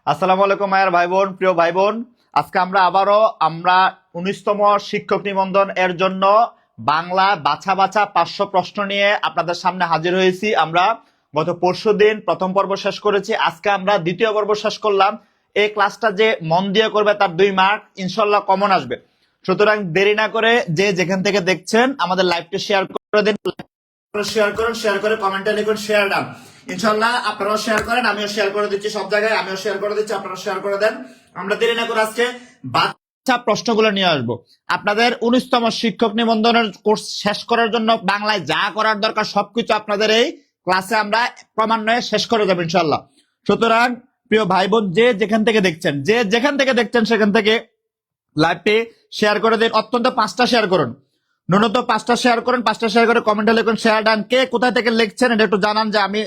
আসসালামু আলাইকুম মায়ের ভাই বোন, প্রিয় ভাই বোন। আজকে আমরা 19তম শিক্ষক নিবন্ধন এর জন্য বাংলা বাছা বাছা 500 প্রশ্ন নিয়ে আপনাদের সামনে হাজির হয়েছি। আমরা গত পরশুদিন প্রথম পর্ব শেষ করেছি, আজকে আমরা দ্বিতীয় পর্ব শেষ করলাম। এই ক্লাসটা যে মন দিয়ে করবে তার 2 মার্ক ইনশাল্লাহ কমন আসবে। সুতরাং দেরি না করে যে যেখান থেকে দেখছেন আমাদের লাইভটা শেয়ার করে দিন, শেয়ার করে কমেন্টে লিখুন শেয়ার ডান। ইনশাল্লাহ আপনারাও শেয়ার করেন, আমিও শেয়ার করে দিচ্ছি, সব জায়গায় আমিও শেয়ার করে দিচ্ছি, আপনারা শেয়ার করে দেন। আমরা দেরি না করে আজকে বাচ্চা প্রশ্নগুলো নিয়ে আসবো। আপনাদের 19তম শিক্ষক নিবন্ধনের কোর্স শেষ করার জন্য বাংলায় যা করার দরকার সবকিছু আপনাদের এই ক্লাসে আমরা ক্রমান্বয়ে শেষ করে যাবো ইনশাল্লাহ। সুতরাং প্রিয় ভাই বোন, যে যেখান থেকে দেখছেন সেখান থেকে লাইভটি শেয়ার করে দিন। অত্যন্ত 5টা শেয়ার করুন, ন্যূনতম 5টা শেয়ার করুন। 5টা শেয়ার করে কমেন্টে লিখুন শেয়ার ডান। কে কোথায় থেকে লিখছেন এটা একটু জানান, যে আমি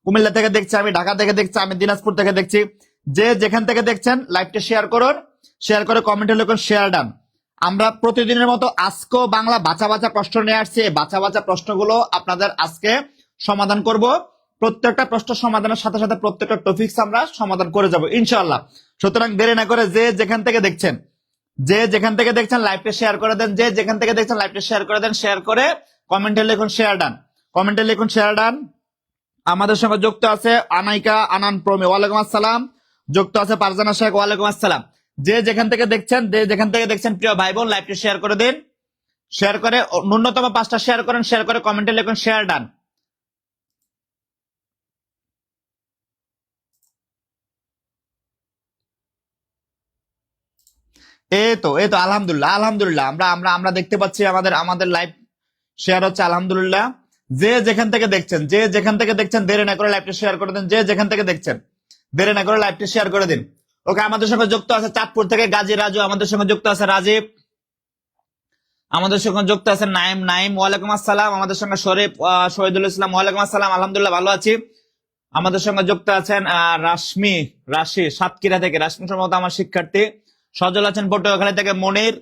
কুমিল্লা থেকে দেখছি, আমি ঢাকা থেকে দেখছি, আমি দিনাজপুর থেকে দেখছি। যে যেখান থেকে দেখছেন লাইভটা শেয়ার করুন, শেয়ার করে কমেন্টে লিখুন শেয়ার ডান। আমরা প্রতিদিনের মতো আজকেও বাংলা বাছা বাছা প্রশ্ন নিয়ে আসছি। এই বাছা বাছা প্রশ্নগুলো আপনাদের আজকে সমাধান করব। প্রত্যেকটা প্রশ্ন সমাধানের সাথে সাথে প্রত্যেকটা টপিকস আমরা সমাধান করে যাব ইনশাআল্লাহ। সুতরাং দেরি না করে যে যেখান থেকে দেখছেন লাইভটা শেয়ার করে দেন। যে যেখান থেকে দেখছেন লাইভটা শেয়ার করে দেন, শেয়ার করে কমেন্টে লিখুন শেয়ার ডান। কমেন্টে লিখুন শেয়ার ডান। আমাদের সঙ্গে যুক্ত আছে আনাইকা আনান প্রমি, ওয়ালাইকুম আসসালাম। যুক্ত আছে পারজানা শেখ, ওয়ালাইকুম আসসালাম। যে যেখান থেকে দেখছেন প্রিয় ভাই বোন, লাইভটা শেয়ার করে দিন। শেয়ার করে ন্যূনতম 5টা শেয়ার করেন, শেয়ার করে কমেন্টে লিখুন শেয়ার ডান। এই তো আলহামদুলিল্লাহ আলহামদুলিল্লাহ, আমরা আমরা আমরা দেখতে পাচ্ছি আমাদের আমাদের লাইভ শেয়ার হচ্ছে আলহামদুলিল্লাহ। যে যেখান থেকে দেখছেন দেরি না করে লাইভটা শেয়ার করে দিন। যে যেখান থেকে দেখছেন দেরি না করে লাইভটা শেয়ার করে দিন। ওকে, আমাদের সঙ্গে যুক্ত আছে চাঁদপুর থেকে গাজী রাজু, আমাদের সঙ্গে যুক্ত আছে রাজীব, আমাদের সঙ্গে যুক্ত আছে নাইম নাইম, ওয়ালাইকুম আসসালাম। আমাদের সঙ্গে শরীফ শহীদুল ইসলাম, ওয়ালাইকুম আসসালাম। আলহামদুলিল্লাহ ভালো আছি। আমাদের সঙ্গে যুক্ত আছেন রাশি সাতক্ষীরা থেকে, রাশমি সম্ভবত আমার শিক্ষার্থী। সজল আছেন পটুয়াখালী থেকে, মনির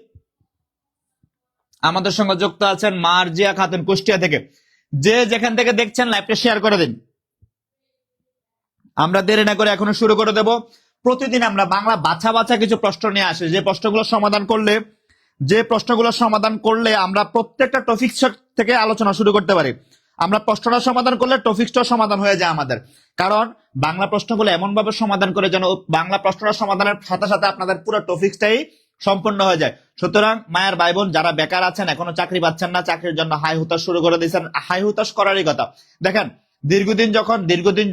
আমাদের সঙ্গে যুক্ত আছেন, মার্জিয়া খাতুন কুষ্টিয়া থেকে। যে যেখান থেকে দেখছেন লাইভটা শেয়ার করে দিন। আমরা দেরি না করে এখনো শুরু করে দেব। প্রতিদিন আমরা বাংলা বাছা বাছা কিছু প্রশ্ন নিয়ে আসি, যে প্রশ্নগুলো সমাধান করলে আমরা প্রত্যেকটা টপিক্স থেকে আলোচনা শুরু করতে পারি। আমরা প্রশ্নটা সমাধান করলে টপিক্সটাও সমাধান হয়ে যায় আমাদের। কারণ বাংলা প্রশ্নগুলো এমন ভাবে সমাধান করে যেন বাংলা প্রশ্নটা সমাধানের সাথে সাথে আপনাদের পুরো টপিক্সটাই সম্পূর্ণ হয়ে যায়। সুতরাং মায়ের ভাই বোন যারা বেকার আছেন, এখনো চাকরি পাচ্ছেন না, চাকরির জন্য হাই হুতাশ শুরু করে দিয়েছেন, হাই হুতাশ করারই কথা। দেখেন, দীর্ঘদিন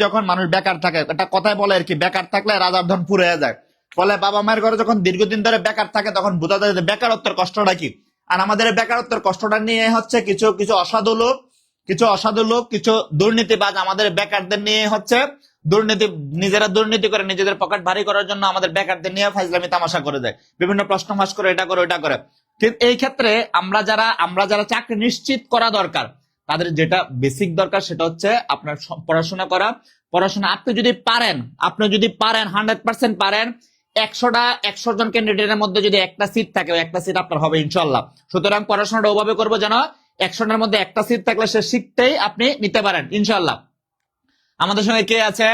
যখন মানুষ বেকার থাকে, একটা কথায় বলে আর কি, বেকার থাকলে রাজার ধন পুড়ে যায়। ফলে বাবা মায়ের ঘরে যখন দীর্ঘদিন ধরে বেকার থাকে, তখন বোঝা যায় যে বেকারত্বের কষ্টটা কি। আর আমাদের বেকারত্বের কষ্টটা নিয়ে হচ্ছে কিছু কিছু অসাধু লোক, কিছু দুর্নীতিবাজ আমাদের বেকারদের নিয়ে হচ্ছে নিজেরা দুর্নীতি করে নিজেদের পকেট ভারী করার জন্য আমাদের বেকারদের নিয়ে ফাইজলামি তামাশা করে দেয়, বিভিন্ন প্রশ্ন ফাঁস করে, এটা করে ওইটা করে। কিন্তু এই ক্ষেত্রে আমরা যারা চাকরি নিশ্চিত করা দরকার, তাদের যেটা বেসিক দরকার সেটা হচ্ছে আপনার পড়াশোনা করা। পড়াশোনা আপনি যদি পারেন 100% পারেন, 100 জন ক্যান্ডিডেটের মধ্যে যদি একটা সিট থাকে, ওই একটা সিট আপনার হবে ইনশাল্লাহ। সুতরাং পড়াশোনাটা ওভাবে করবো যেন 100টার মধ্যে একটা সিট থাকলে সে সিটটাই আপনি নিতে পারেন ইনশাল্লাহ। আমাদের সঙ্গে কে আছে?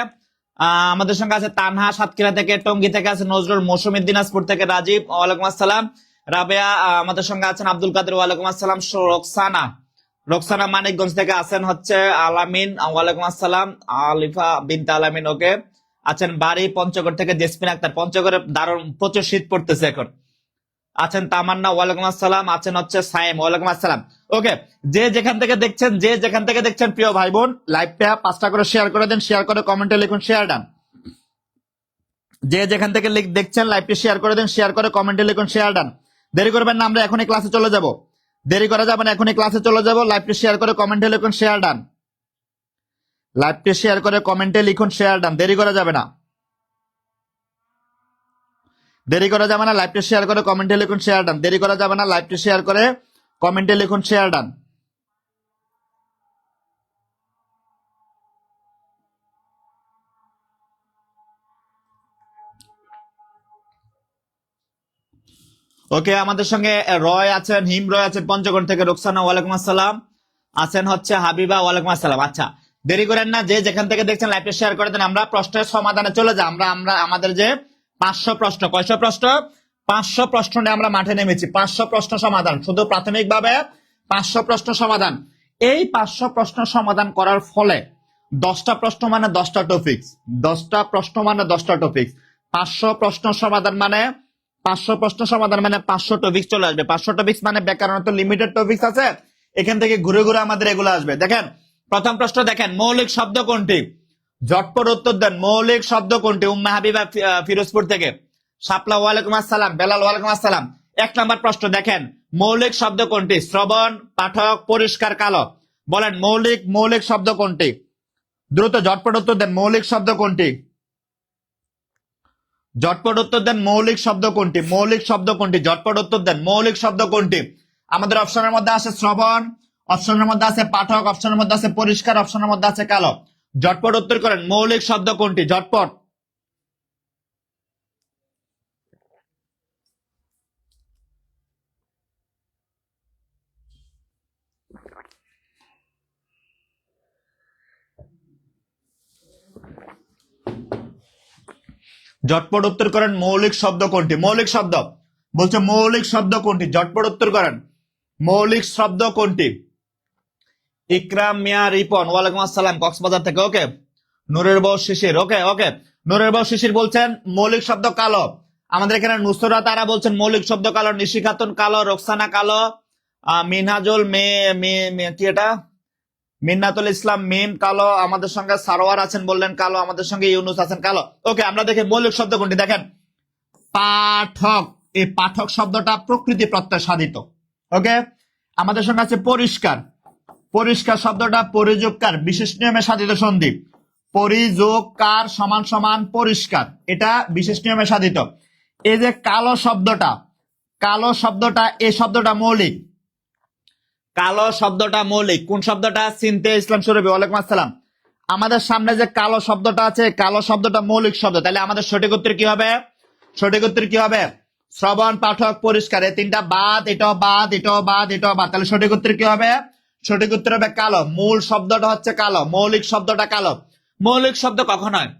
আমাদের সঙ্গে আছে তানহা সাতক্ষীরা থেকে, টঙ্গী থেকে আছে নজরুল, মৌসুমী দিনাজপুর থেকে, রাজীব, ওয়ালাইকুম আসসালাম। রাবেয়া আমাদের সঙ্গে আছেন, আব্দুল কাদের, ওয়ালাইকুম আসসালাম। রোকসানা মানিকগঞ্জ থেকে আছেন হচ্ছে আলামিন, ওয়ালাইকুম আসসালাম। আলিফা বিনতে আলামিন, ওকে আছেন। বাড়ি পঞ্চগড় থেকে জেসমিন আক্তার, পঞ্চগড়ে দারুণ প্রচুর শীত পড়তেছে এখন। আছেন তামান্না, ওয়ালাইকুম আসসালাম। আছেন হচ্ছে সাইম, ওয়ালাইকুম আসসালাম। ওকে, যে যেখান থেকে দেখছেন প্রিয় ভাই বোন, লাইভটা 5টা করে শেয়ার করে দেন, শেয়ার করে কমেন্টে লিখুন শেয়ার ডান। যে যেখান থেকে দেখছেন লাইভটা শেয়ার করে দেন, শেয়ার করে কমেন্টে লিখুন শেয়ার ডান। দেরি করবেন না, আমরা এখনই ক্লাসে চলে যাব। দেরি করা যাবে না, এখনই ক্লাসে চলে যাব। লাইভটা শেয়ার করে কমেন্টে লিখুন শেয়ার ডান। লাইভটা শেয়ার করে কমেন্টে লিখুন শেয়ার ডান। দেরি করা যাবে না, লাইভটা শেয়ার করে কমেন্টে লিখুন শেয়ার ডান। দেরি করা যাবে না, লাইভটা শেয়ার করে কমেন্টে লিখুন শেয়ার ডান। ওকে, আমাদের সঙ্গে রয় আছেন, হিম রয় আছেন পঞ্চগড় থেকে, রোকসানা, ওয়ালাইকুম আসসালাম। আছেন হচ্ছে হাবিবা, ওয়ালাইকুম আসসালাম। আচ্ছা, দেরি করেন না, যে যেখান থেকে দেখছেন লাইভটা শেয়ার করে দেন। আমরা প্রশ্নের সমাধানে চলে যাই। আমরা আমাদের যে 500 প্রশ্ন, কয়শো প্রশ্ন, 500 প্রশ্ন নিয়ে আমরা মাঠে নেমেছি। 500 প্রশ্ন সমাধান, শুধু প্রাথমিকভাবে 500 প্রশ্ন সমাধান। এই 500 প্রশ্ন সমাধান করার ফলে 10টা প্রশ্ন মানে 10টা টপিক্স, 10টা প্রশ্ন মানে 10টা টপিক্স। 500 প্রশ্ন সমাধান মানে 500 প্রশ্ন সমাধান মানে 500 টপিক্স চলে আসবে। 500 টপিক্স মানে ব্যাকরণ তো লিমিটেড টপিক্স আছে, এখান থেকে ঘুরে ঘুরে আমাদের এগুলো আসবে। দেখেন প্রথম প্রশ্ন, দেখেন মৌলিক শব্দ কোনটি? ঝটপট উত্তর দেন, মৌলিক শব্দ কোনটি? উম্মে হাবিবা ফিরোজপুর থেকে। শাপলা ওয়ালাইকুম আসসালাম, বেলাল ওয়ালাইকুম আসসালাম। 1 নম্বর প্রশ্ন, দেখেন মৌলিক শব্দ কোনটি? শ্রবণ, পাঠক, পরিষ্কার, কালো। বলেন মৌলিক শব্দ কোনটি? দ্রুত ঝটপট উত্তর দেন, মৌলিক শব্দ কোনটি? ঝটপট উত্তর দেন, মৌলিক শব্দ কোনটি? মৌলিক শব্দ কোনটি? ঝটপট উত্তর দেন, মৌলিক শব্দ কোনটি? আমাদের অপশনের মধ্যে আছে শ্রবণ, অপশনের মধ্যে আছে পাঠক, অপশনের মধ্যে আছে পরিষ্কার, অপশনের মধ্যে আছে কালো। ঝটপট উত্তর করেন, মৌলিক শব্দ কোনটি? ঝটপট। ঝটপট উত্তর করেন, মৌলিক শব্দ কোনটি? মৌলিক শব্দ বলছে, মৌলিক শব্দ কোনটি? ঝটপট উত্তর করেন, মৌলিক শব্দ কোনটি? ইকরাম মিয়া রিপন ওয়ালাইকুম আসসালাম কক্সবাজার থেকে। ওকে, নূরের বউ শিশির, ওকে ওকে, নূরের বউ শিশির বলছেন মৌলিক শব্দ কালো। আমাদের এখানে নুসরা তারা বলছেন মৌলিক শব্দ কালো, নিশি খাতুন কালো, রোকসানা কালো, মিনহাজুল কি এটা, মিন্নাতুল ইসলাম মিম কালো। আমাদের সঙ্গে সারোয়ার আছেন, বললেন কালো। আমাদের সঙ্গে ইউনুস আছেন, কালো। ওকে, আমরা দেখি মৌলিক শব্দ কোনটি। দেখেন পাঠক, এই পাঠক শব্দটা প্রকৃতি প্রত্যয় সাধিত। ওকে, আমাদের সঙ্গে আছে পরিষ্কার, পরিষ্কার শব্দটা পরিযোগকার বিশেষ নিয়মে সাধিত সন্ধি। পরিযোগকার সমান সমান পরিষ্কার, এটা বিশেষ নিয়মে সাধিত। এই যে কালো শব্দটা, কালো শব্দটা, এই শব্দটা মৌলিক। কালো শব্দটা মৌলিক। কোন শব্দটা? সিনতে ইসলাম সুরভি ওয়ালাইকুম আসসালাম। আমাদের সামনে যে কালো শব্দটা আছে, কালো শব্দটা মৌলিক শব্দ। তাহলে আমাদের সঠিক উত্তর কি হবে? সঠিক উত্তর কি হবে? শ্রবণ, পাঠক, পরিষ্কার, এই তিনটা বাদ, এটাও বাদ, এটাও বাদ, এটাও বাদ। তাহলে সঠিক উত্তর কি হবে? সঠিক উত্তর হবে কালো। মূল শব্দটা হচ্ছে কালো, মৌলিক শব্দটা কালো। মৌলিক শব্দ কখন হয়?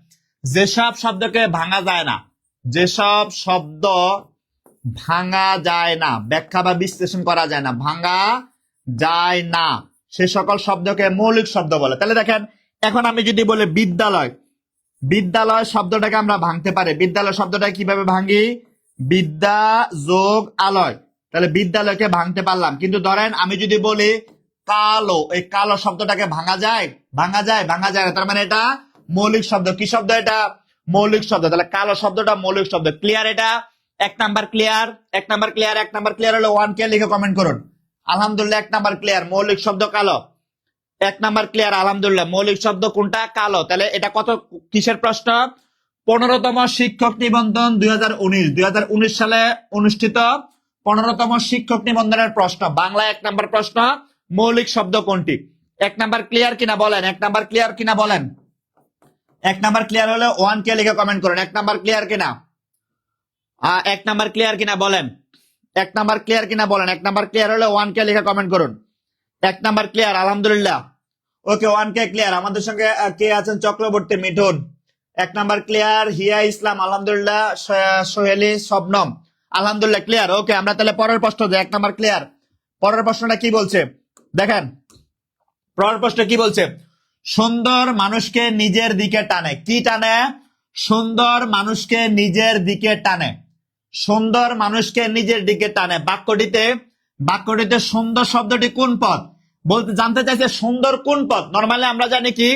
যেসব শব্দকে ভাঙা যায় না, যেসব শব্দ ভাঙা যায় না, ব্যাখ্যা বা বিশ্লেষণ করা যায় না, ভাঙা যায় না, সে সকল শব্দকে মৌলিক শব্দ বলে। তাহলে দেখেন, এখন আমি যদি বলি বিদ্যালয়, বিদ্যালয় শব্দটাকে আমরা ভাঙতে পারি। বিদ্যালয় শব্দটা কিভাবে ভাঙি? বিদ্যা যোগ আলয়, তাহলে বিদ্যালয়কে ভাঙতে পারলাম। কিন্তু ধরেন আমি যদি বলি কালো, এই কালো শব্দটাকে ভাঙা যায়? ভাঙা যায়? ভাঙা যায় না। তার মানে এটা মৌলিক শব্দ। কি শব্দ এটা? মৌলিক শব্দ। তাহলে কালো শব্দটা মৌলিক শব্দ। ক্লিয়ার? এটা 1 number clear. 1 number clear. 1 number clear হলে 1 কে লিখে কমেন্ট করুন। আলহামদুলিল্লাহ, 1 নাম্বার ক্লিয়ার। মৌলিক শব্দ কালো। 1 নাম্বার ক্লিয়ার, আলহামদুলিল্লাহ। মৌলিক শব্দ কোনটা? কালো। তাহলে এটা কত, কিসের প্রশ্ন? 15তম শিক্ষক নিবন্ধন 2019 সালে অনুষ্ঠিত 15তম শিক্ষক নিবন্ধনের প্রশ্ন, বাংলা 1 নাম্বার প্রশ্ন। মৌলিক শব্দ কোনটি? 1 নাম্বার ক্লিয়ার কিনা বলেন? 1 নাম্বার ক্লিয়ার কিনা বলেন? 1 নাম্বার ক্লিয়ার হলে 1 কে লিখে কমেন্ট করুন। 1 নাম্বার ক্লিয়ার কিনা? 1 নাম্বার ক্লিয়ার কিনা বলেন? 1 নাম্বার ক্লিয়ার কিনা বলেন? 1 নাম্বার ক্লিয়ার হলে 1 কে লিখে কমেন্ট করুন। 1 নাম্বার ক্লিয়ার, আলহামদুলিল্লাহ। ওকে, 1 কে ক্লিয়ার। আমাদের সঙ্গে কে আছেন? চক্রবর্তী মিঠুন। 1 number clear. হিয়া ইসলাম, আলহামদুলিল্লাহ। সোহেলি শবনম, আলহামদুলিল্লাহ, ক্লিয়ার। ওকে, আমরা তাহলে পরের প্রশ্ন যাই। 1 নাম্বার ক্লিয়ার। পরের প্রশ্নটা কি বলছে দেখেন, পরের প্রশ্ন কি বলছে? সুন্দর মানুষকে নিজের দিকে টানে। কি টানে? সুন্দর মানুষকে নিজের দিকে টানে। সুন্দর মানুষকে নিজের দিকে টানে। বাক্যটিতে সুন্দর শব্দটি কোন পদ? বলতে জানতে চাইছে সুন্দর কোন পদ। নরমালি আমরা জানি কি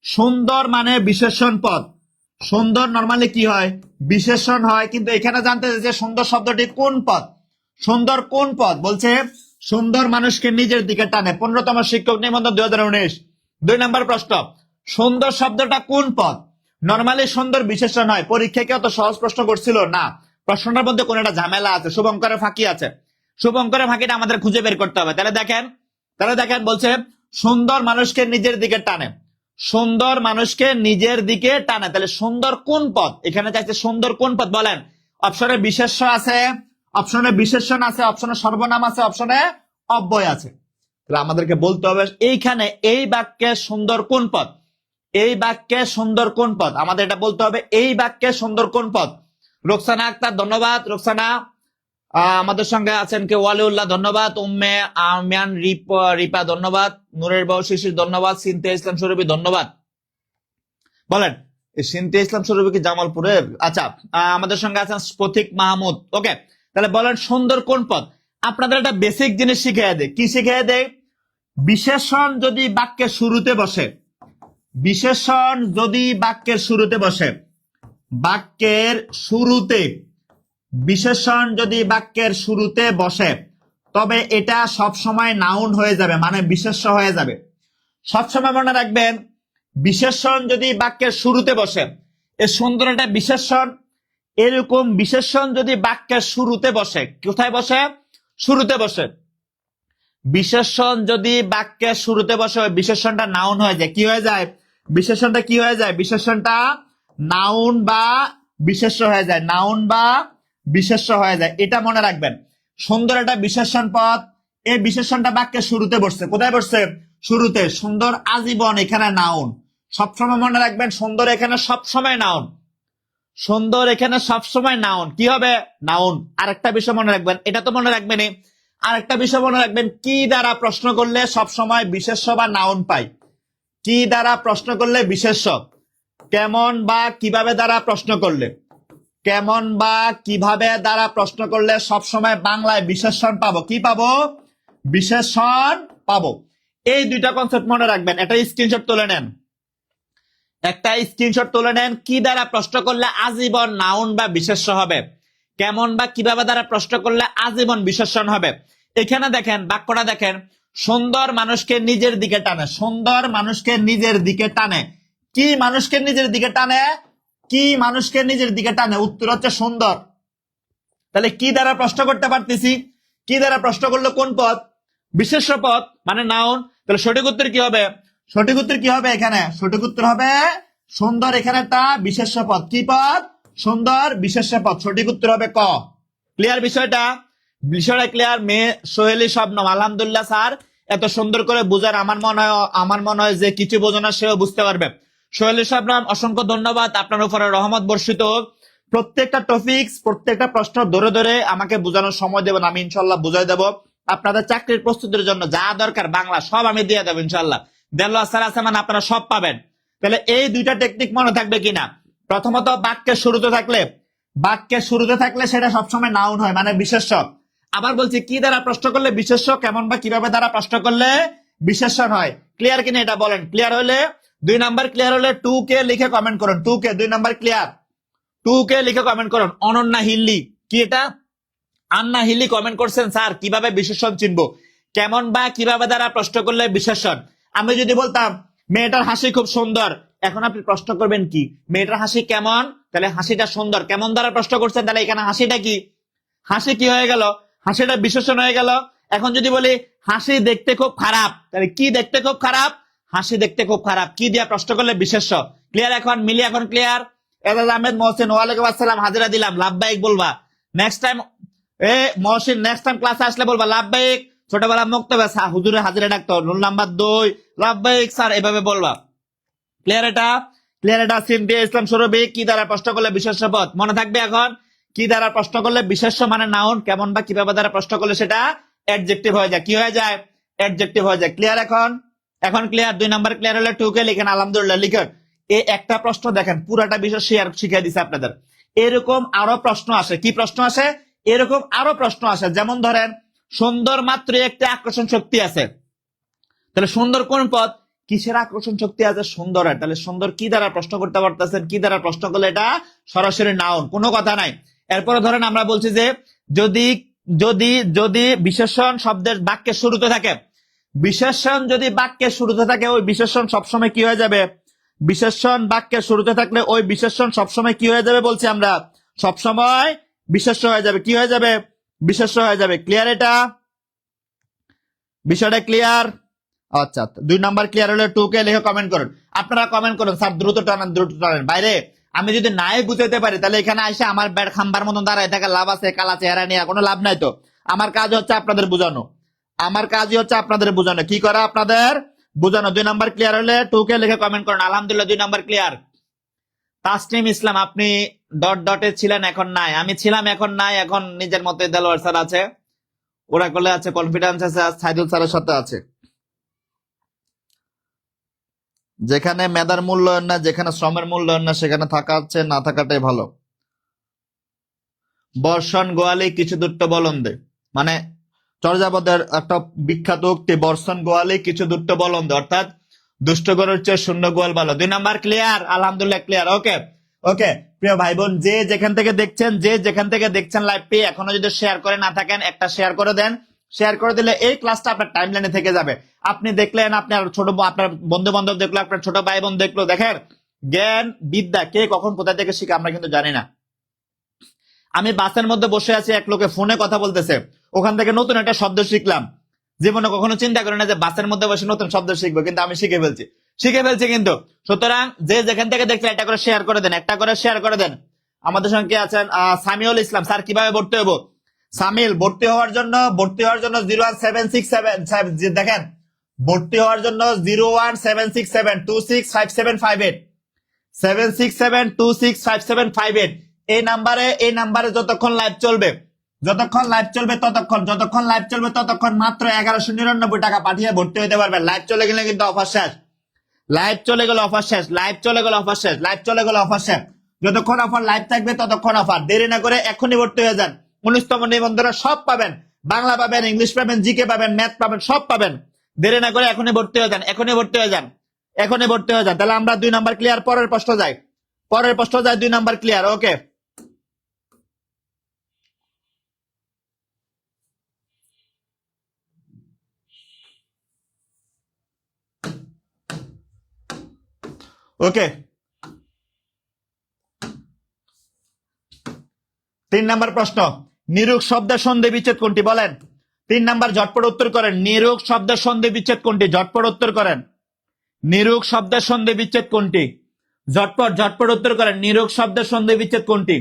সুন্দর মানে বিশেষণ পদ। সুন্দর নরমালি কি হয়? বিশেষণ হয়। কিন্তু এখানে জানতে চাইছে সুন্দর শব্দটি কোন পদ। সুন্দর কোন পদ? বলছে সুন্দর মানুষকে নিজের দিকে টানে। 15তম শিক্ষক নিবন্ধন 2019। 2 নম্বর প্রশ্ন, সুন্দর শব্দটা কোন পদ? নরমালি সুন্দর বিশেষণ হয়। পরীক্ষায় কি অত সহজ প্রশ্ন করছিল না? প্রশ্নটার মধ্যে কোন একটা ঝামেলা আছে, শুভঙ্করের ফাঁকি আছে। শুভঙ্করের ফাঁকিটা আমাদের খুঁজে বের করতে হবে। তাহলে দেখেন বলছে সুন্দর মানুষকে নিজের দিকে টানে। সুন্দর মানুষকে নিজের দিকে টানে। তাহলে সুন্দর কোন পদ? এখানে চাইছে সুন্দর কোন পদ বলেন। অপশনে বিশেষ্য আছে, অপশনে বিশেষণ আছে, অপশনে সর্বনাম আছে, অপশনে অব্যয় আছে। তাহলে আমাদেরকে বলতে হবে এইখানে এই বাক্যে সুন্দর কোন পদ, এই বাক্যে সুন্দর কোন পদ, আমাদের এটা বলতে হবে এই বাক্যে সুন্দর কোন পদ। রোকসানা আক্তার ধন্যবাদ, রোকসানা। আমাদের সঙ্গে আছেন কে ওয়ালিউল্লাহ ধন্যবাদ, উম্মে আমিয়ান রিপা ধন্যবাদ, নূরের বাউ শিশির ধন্যবাদ, সিনথিয়া ইসলাম সুরভি ধন্যবাদ। বলেন সিনথিয়া ইসলাম সুরভি কি জামালপুরের? আচ্ছা, আমাদের সঙ্গে আছেন প্রতীক মাহমুদ। ওকে, তাহলে বলেন সুন্দর কোন পদ। আপনাদের একটা বেসিক জিনিস শিখিয়ে দেয়, কি শিখিয়ে দেয়? বিশেষণ যদি বাক্যের শুরুতে বসে, বিশেষণ যদি বাক্যের শুরুতে বসে, বাক্যের শুরুতে বিশেষণ যদি বাক্যের শুরুতে বসে, তবে এটা সবসময় নাউন হয়ে যাবে, মানে বিশেষ্য হয়ে যাবে। সবসময় মনে রাখবেন, বিশেষণ যদি বাক্যের শুরুতে বসে, এ সুন্দর একটা বিশেষণ, এরকম বিশেষণ যদি বাক্যের শুরুতে বসে, কোথায় বসে? শুরুতে বসে। বিশেষণ যদি বাক্যের শুরুতে বসে, ওই বিশেষণটা নাউন হয়ে যায়। কি হয়ে যায়? বিশেষণটা কি হয়ে যায়? বিশেষণটা নাউন বা বিশেষ্য হয়ে যায়, নাউন বা বিশেষ্য হয়ে যায়। এটা মনে রাখবেন। সুন্দর একটা বিশেষণ পদ, এই বিশেষণটা বাক্যের শুরুতে বসছে। কোথায় বসছে? শুরুতে। সুন্দর আজীবন এখানে নাউন। সবসময় মনে রাখবেন, সুন্দর এখানে সবসময় নাউন, সুন্দর এখানে সবসময় নাউন। কি হবে? নাউন। আরেকটা বিষয় মনে রাখবেন, এটা তো মনে রাখবেনই, আরেকটা বিষয় মনে রাখবেন, কি দ্বারা প্রশ্ন করলে সবসময় বিশেষ্য বা নাউন পাই। কি দ্বারা প্রশ্ন করলে বিশেষ্য, কেমন বা কিভাবে দ্বারা প্রশ্ন করলে, কেমন বা কিভাবে দ্বারা প্রশ্ন করলে সবসময় বাংলায় বিশেষণ পাবো। কি পাবো? বিশেষণ পাবো। এই দুইটা কনসেপ্ট মনে রাখবেন। একটা স্ক্রিনশট তুলে নেন, একটা স্ক্রিনশট তুলে নেন। কি দ্বারা প্রশ্ন করলে আজীবন নাউন বা বিশেষ্য হবে, কেমন বা কিভাবে দ্বারা প্রশ্ন করলে আজীবন বিশেষণ হবে। এখানে দেখেন, বাক্যটা দেখেন, সুন্দর মানুষকে নিজের দিকে টানে, সুন্দর মানুষকে নিজের দিকে টানে। কি মানুষকে নিজের দিকে টানে? কি মানুষকে নিজের দিকে টানে? উত্তর হচ্ছে সুন্দর। তাহলে কি দ্বারা প্রশ্ন করতে পারতেছি? কি দ্বারা প্রশ্ন করলে কোন পদ? বিশেষ্য পদ, মানে নাউন। তাহলে সঠিক উত্তর কি হবে? সঠিক উত্তর কি হবে? এখানে সঠিক উত্তর হবে সুন্দর। এখানে একটা বিশেষ্য পদ। কি পদ? সুন্দর বিশেষ্য পদ। সঠিক উত্তর হবে ক। ক্লিয়ার বিষয়টা? বিষয়টা ক্লিয়ার? মেয়ে সোহেলি শবনম, আলহামদুলিল্লাহ স্যার, এত সুন্দর করে বুঝার। আমার মনে হয় যে কিছু বোঝে না সেও বুঝতে পারবে। সোহেলি শবনম, অসংখ্য ধন্যবাদ, আপনার উপরে রহমত বর্ষিত হোক। প্রত্যেকটা টপিকস, প্রত্যেকটা প্রশ্ন ধরে ধরে আমাকে বোঝানোর সময় দেবেন, আমি ইনশাল্লাহ বুঝাই দেবো। আপনাদের চাকরির প্রস্তুতির জন্য যা দরকার বাংলা সব আমি দিয়ে দেবো ইনশাল্লাহ। দেল্লা স্যার আছে মানে আপনারা সব পাবেন। তাহলে এই দুইটা টেকনিক মনে থাকবে কিনা? প্রথমত, বাক্যের শুরুতে থাকলে, বাক্যের শুরুতে থাকলে সেটা সবসময় নাউন হয়, মানে বিশেষ্য। আবার বলছি, কি দ্বারা প্রশ্ন করলে বিশেষ্য, কেমন বা কিভাবে দ্বারা প্রশ্ন করলে বিশেষণ হয়। ক্লিয়ার কিনা এটা বলেন? ক্লিয়ার হলে 2 নাম্বার, ক্লিয়ার হলে 2K লিখে কমেন্ট করুন। 2K, 2 number clear. 2K লিখে কমেন্ট করুন। অনন্যা হিল্লি, কি এটা? আন্না হিল্লি কমেন্ট করছেন, স্যার কিভাবে বিশেষণ চিনবো, কেমন বা কিভাবে দ্বারা প্রশ্ন করলে বিশেষণ। আমি যদি বলতাম মেয়েটার হাসি খুব সুন্দর, এখন আপনি প্রশ্ন করবেন কি? মেয়েটার হাসি কেমন? তাহলে হাসিটা সুন্দর। কেমন দ্বারা প্রশ্ন করছেন, তাহলে এখানে হাসিটা কি? হাসি কি হয়ে গেল? হাসিটা বিশেষণ হয়ে গেল। এখন যদি বলি হাসি দেখতে খুব খারাপ, তাহলে কি দেখতে খুব খারাপ? হাসি দেখতে খুব খারাপ। কি দিয়া প্রশ্ন করলে বিশেষ্য। ক্লিয়ার? এখন মিলি, এখন ক্লিয়ার? এজাজ আহমেদ মহসিন, ওয়ালাইকুম আসসালাম, হাজিরা দিলাম, লাভবাহিক বলবা। Next time Mohsin, next time ক্লাসে আসলে বলবা লাভবাহিক। ছোটবেলা মুক্তবে হুজুরে হাজিরা ডাকতো, রোল নাম্বার 2 লাভবাহিক স্যার, এভাবে বলবা। ক্লিয়ার এটা? ক্লিয়ার এটা? সিনথিয়া ইসলাম সুরভি, কি দ্বারা প্রশ্ন করলে বিশেষ্য পদ। মনে থাকবে এখন, কি দ্বারা প্রশ্ন করলে বিশেষ্য মানে নাউন, কেমন বা কিভাবে দ্বারা প্রশ্ন করলে সেটা অ্যাডজেক্টিভ হয়ে যায়। কি হয়ে যায়? অ্যাডজেক্টিভ হয়ে যায়। ক্লিয়ার এখন? এখন ক্লিয়ার? 2 নাম্বার ক্লিয়ার হলে 2K লিখেন, আলহামদুলিল্লাহ লিখেন। এই একটা প্রশ্ন দেখেন, পুরাটা বিষয় শেয়ার শিখিয়ে দিছে আপনাদের। এরকম আরো প্রশ্ন আসে। কি প্রশ্ন আসে? এরকম আরো প্রশ্ন আসে। যেমন ধরেন, সুন্দর মাত্র একটা আকর্ষণ শক্তি আছে, তাহলে সুন্দর কোন পদ? কিসের আকর্ষণ শক্তি আছে? সুন্দরের। তাহলে সুন্দর কি দ্বারা প্রশ্ন করতে পারতেছেন? কি দ্বারা প্রশ্ন করলে এটা সরাসরি নাউন, কোনো কথা নাই। এরপরে ধরেন আমরা বলছি যে যদি যদি যদি বিশেষণ শব্দের বাক্যের শুরুতে থাকে, বিশেষণ যদি বাক্যের শুরুতে থাকে, ওই বিশেষণ সবসময় কি হয়ে যাবে? বিশেষণ বাক্যের শুরুতে থাকলে ওই বিশেষণ সবসময় কি হয়ে যাবে বলছি আমরা? সবসময় বিশেষ্য হয়ে যাবে। কি হয়ে যাবে? বিশেষ্য হয়ে যাবে। ক্লিয়ার এটা? বিষয়টা ক্লিয়ার? আচ্ছা, 2 নাম্বার ক্লিয়ার হলে 2K লিখে কমেন্ট করুন। আপনারা কমেন্ট করুন, স্যার দ্রুত টানেন, দ্রুত টানেন। বাইরে আমি যদি নাই বুঝাইতে পারি, তাহলে এখানে এসে আমার ব্যাট খাম্বার মতন দাঁড়ায় থাকা লাভ আছে? কালা চেহারা নিয়ে কোনো লাভ নাই তো। আমার কাজ হচ্ছে আপনাদের বোঝানো, আমার কাজই হচ্ছে আপনাদের বোঝানো। কি করা? আপনাদের বোঝানো। 2 নাম্বার ক্লিয়ার হলে 2 কে লিখে কমেন্ট করেন। আলহামদুলিল্লাহ 2 নাম্বার ক্লিয়ার। তাসনিম ইসলাম, আপনি ডট ডটে ছিলেন, এখন নাই। আমি ছিলাম, এখন নাই। এখন নিজের মতে দেলোয়ার স্যার আছে, ওরা করলে আছে, কনফিডেন্স আছে, সাইদুল স্যারের সাথে আছে। যেখানে মেধার মূল্যায়ন না, যেখানে শ্রমের মূল্যায়ন না, সেখানে থাকা হচ্ছে, না থাকাটাই ভালো। বর্ষণ গোয়ালি কিছু দুট্ট বলন দে, মানে চর্যাপদের একটা বিখ্যাত উক্তি, বর্ষণ গোয়ালি কিছু দুট্ট বলন দে, অর্থাৎ দুষ্ট গরুর চেয়ে শূন্য গোয়াল ভালো। 2 নাম্বার ক্লিয়ার? আলহামদুলিল্লাহ ক্লিয়ার। ওকে ওকে প্রিয় ভাই বোন, যে যেখান থেকে দেখছেন লাইভটি, এখনো যদি শেয়ার করে না থাকেন, একটা শেয়ার করে দেন। শেয়ার করে দিলে এই ক্লাসটা আপনার টাইমলাইনে থেকে যাবে। আপনি দেখলেন, আপনার আপনার বন্ধু বান্ধব দেখলো, আপনার ছোট ভাই বোন দেখলো। দেখেন, জ্ঞান বিদ্যা কে কখন কোথা থেকে শিখে আমরা কিন্তু জানি না। আমি বাসের মধ্যে বসে আছি, এক লোকে ফোনে কথা বলতেছে, ওখান থেকে নতুন একটা শব্দ শিখলাম। জীবনে কখনো চিন্তা করি না যে বাসের মধ্যে বসে নতুন শব্দ শিখবো, কিন্তু আমি শিখে ফেলছি কিন্তু। সুতরাং যে যেখান থেকে দেখছেন, একটা করে শেয়ার করে দেন, একটা করে শেয়ার করে দেন। আমাদের সঙ্গে কে আছেন? সামিউল ইসলাম। স্যার কিভাবে ভর্তি হবো? সামিল, ভর্তি হওয়ার জন্য 01767, দেখেন, ভর্তি হওয়ার জন্য 01767265758 767265758 এই নাম্বারে যতক্ষণ লাইভ চলবে ততক্ষণ মাত্র 1199 টাকা পাঠিয়ে ভর্তি হতে পারবেন। লাইভ চলে গেলে কিন্তু অফার শেষ। যতক্ষণ অফার লাইভ থাকবে ততক্ষণ অফার। দেরি না করে এখনই ভর্তি হয়ে যান। 19তম নিবন্ধন সব পাবেন, বাংলা পাবেন, ইংলিশ পাবেন, জিকে পাবেন, ম্যাথ পাবেন, সব পাবেন। দেরি না করে এখনই ভর্তি হয়ে যান। তাহলে আমরা 2 নাম্বার ক্লিয়ার। পরের প্রশ্ন যাই। 2 নাম্বার ক্লিয়ার। ওকে ওকে 3 নাম্বার প্রশ্ন, নিরুক শব্দের সন্ধি বিচ্ছেদ কোনটি? বলেন। 3 নাম্বার, ঝটপট উত্তর করেন। নিরুক শব্দের সন্ধি বিচ্ছেদ কোনটি? ঝটপট উত্তর করেন। নিরুক শব্দের সন্ধি বিচ্ছেদ কোনটি? ঝটপট উত্তর করেন। নিরুক শব্দের সন্ধি বিচ্ছেদ কোনটি?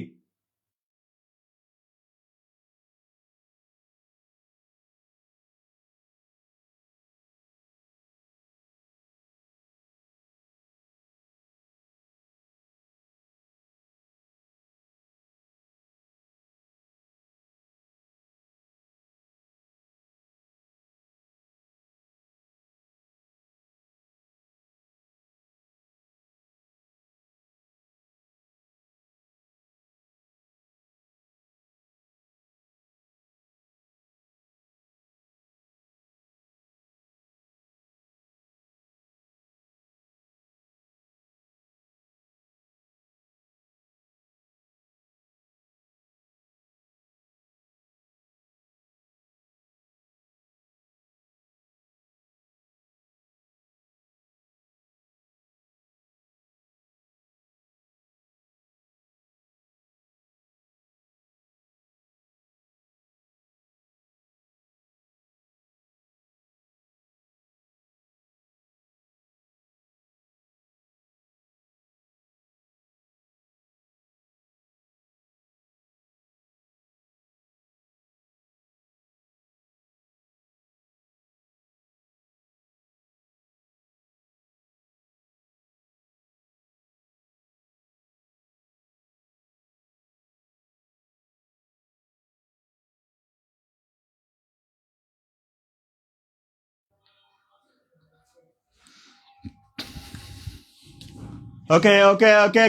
Okay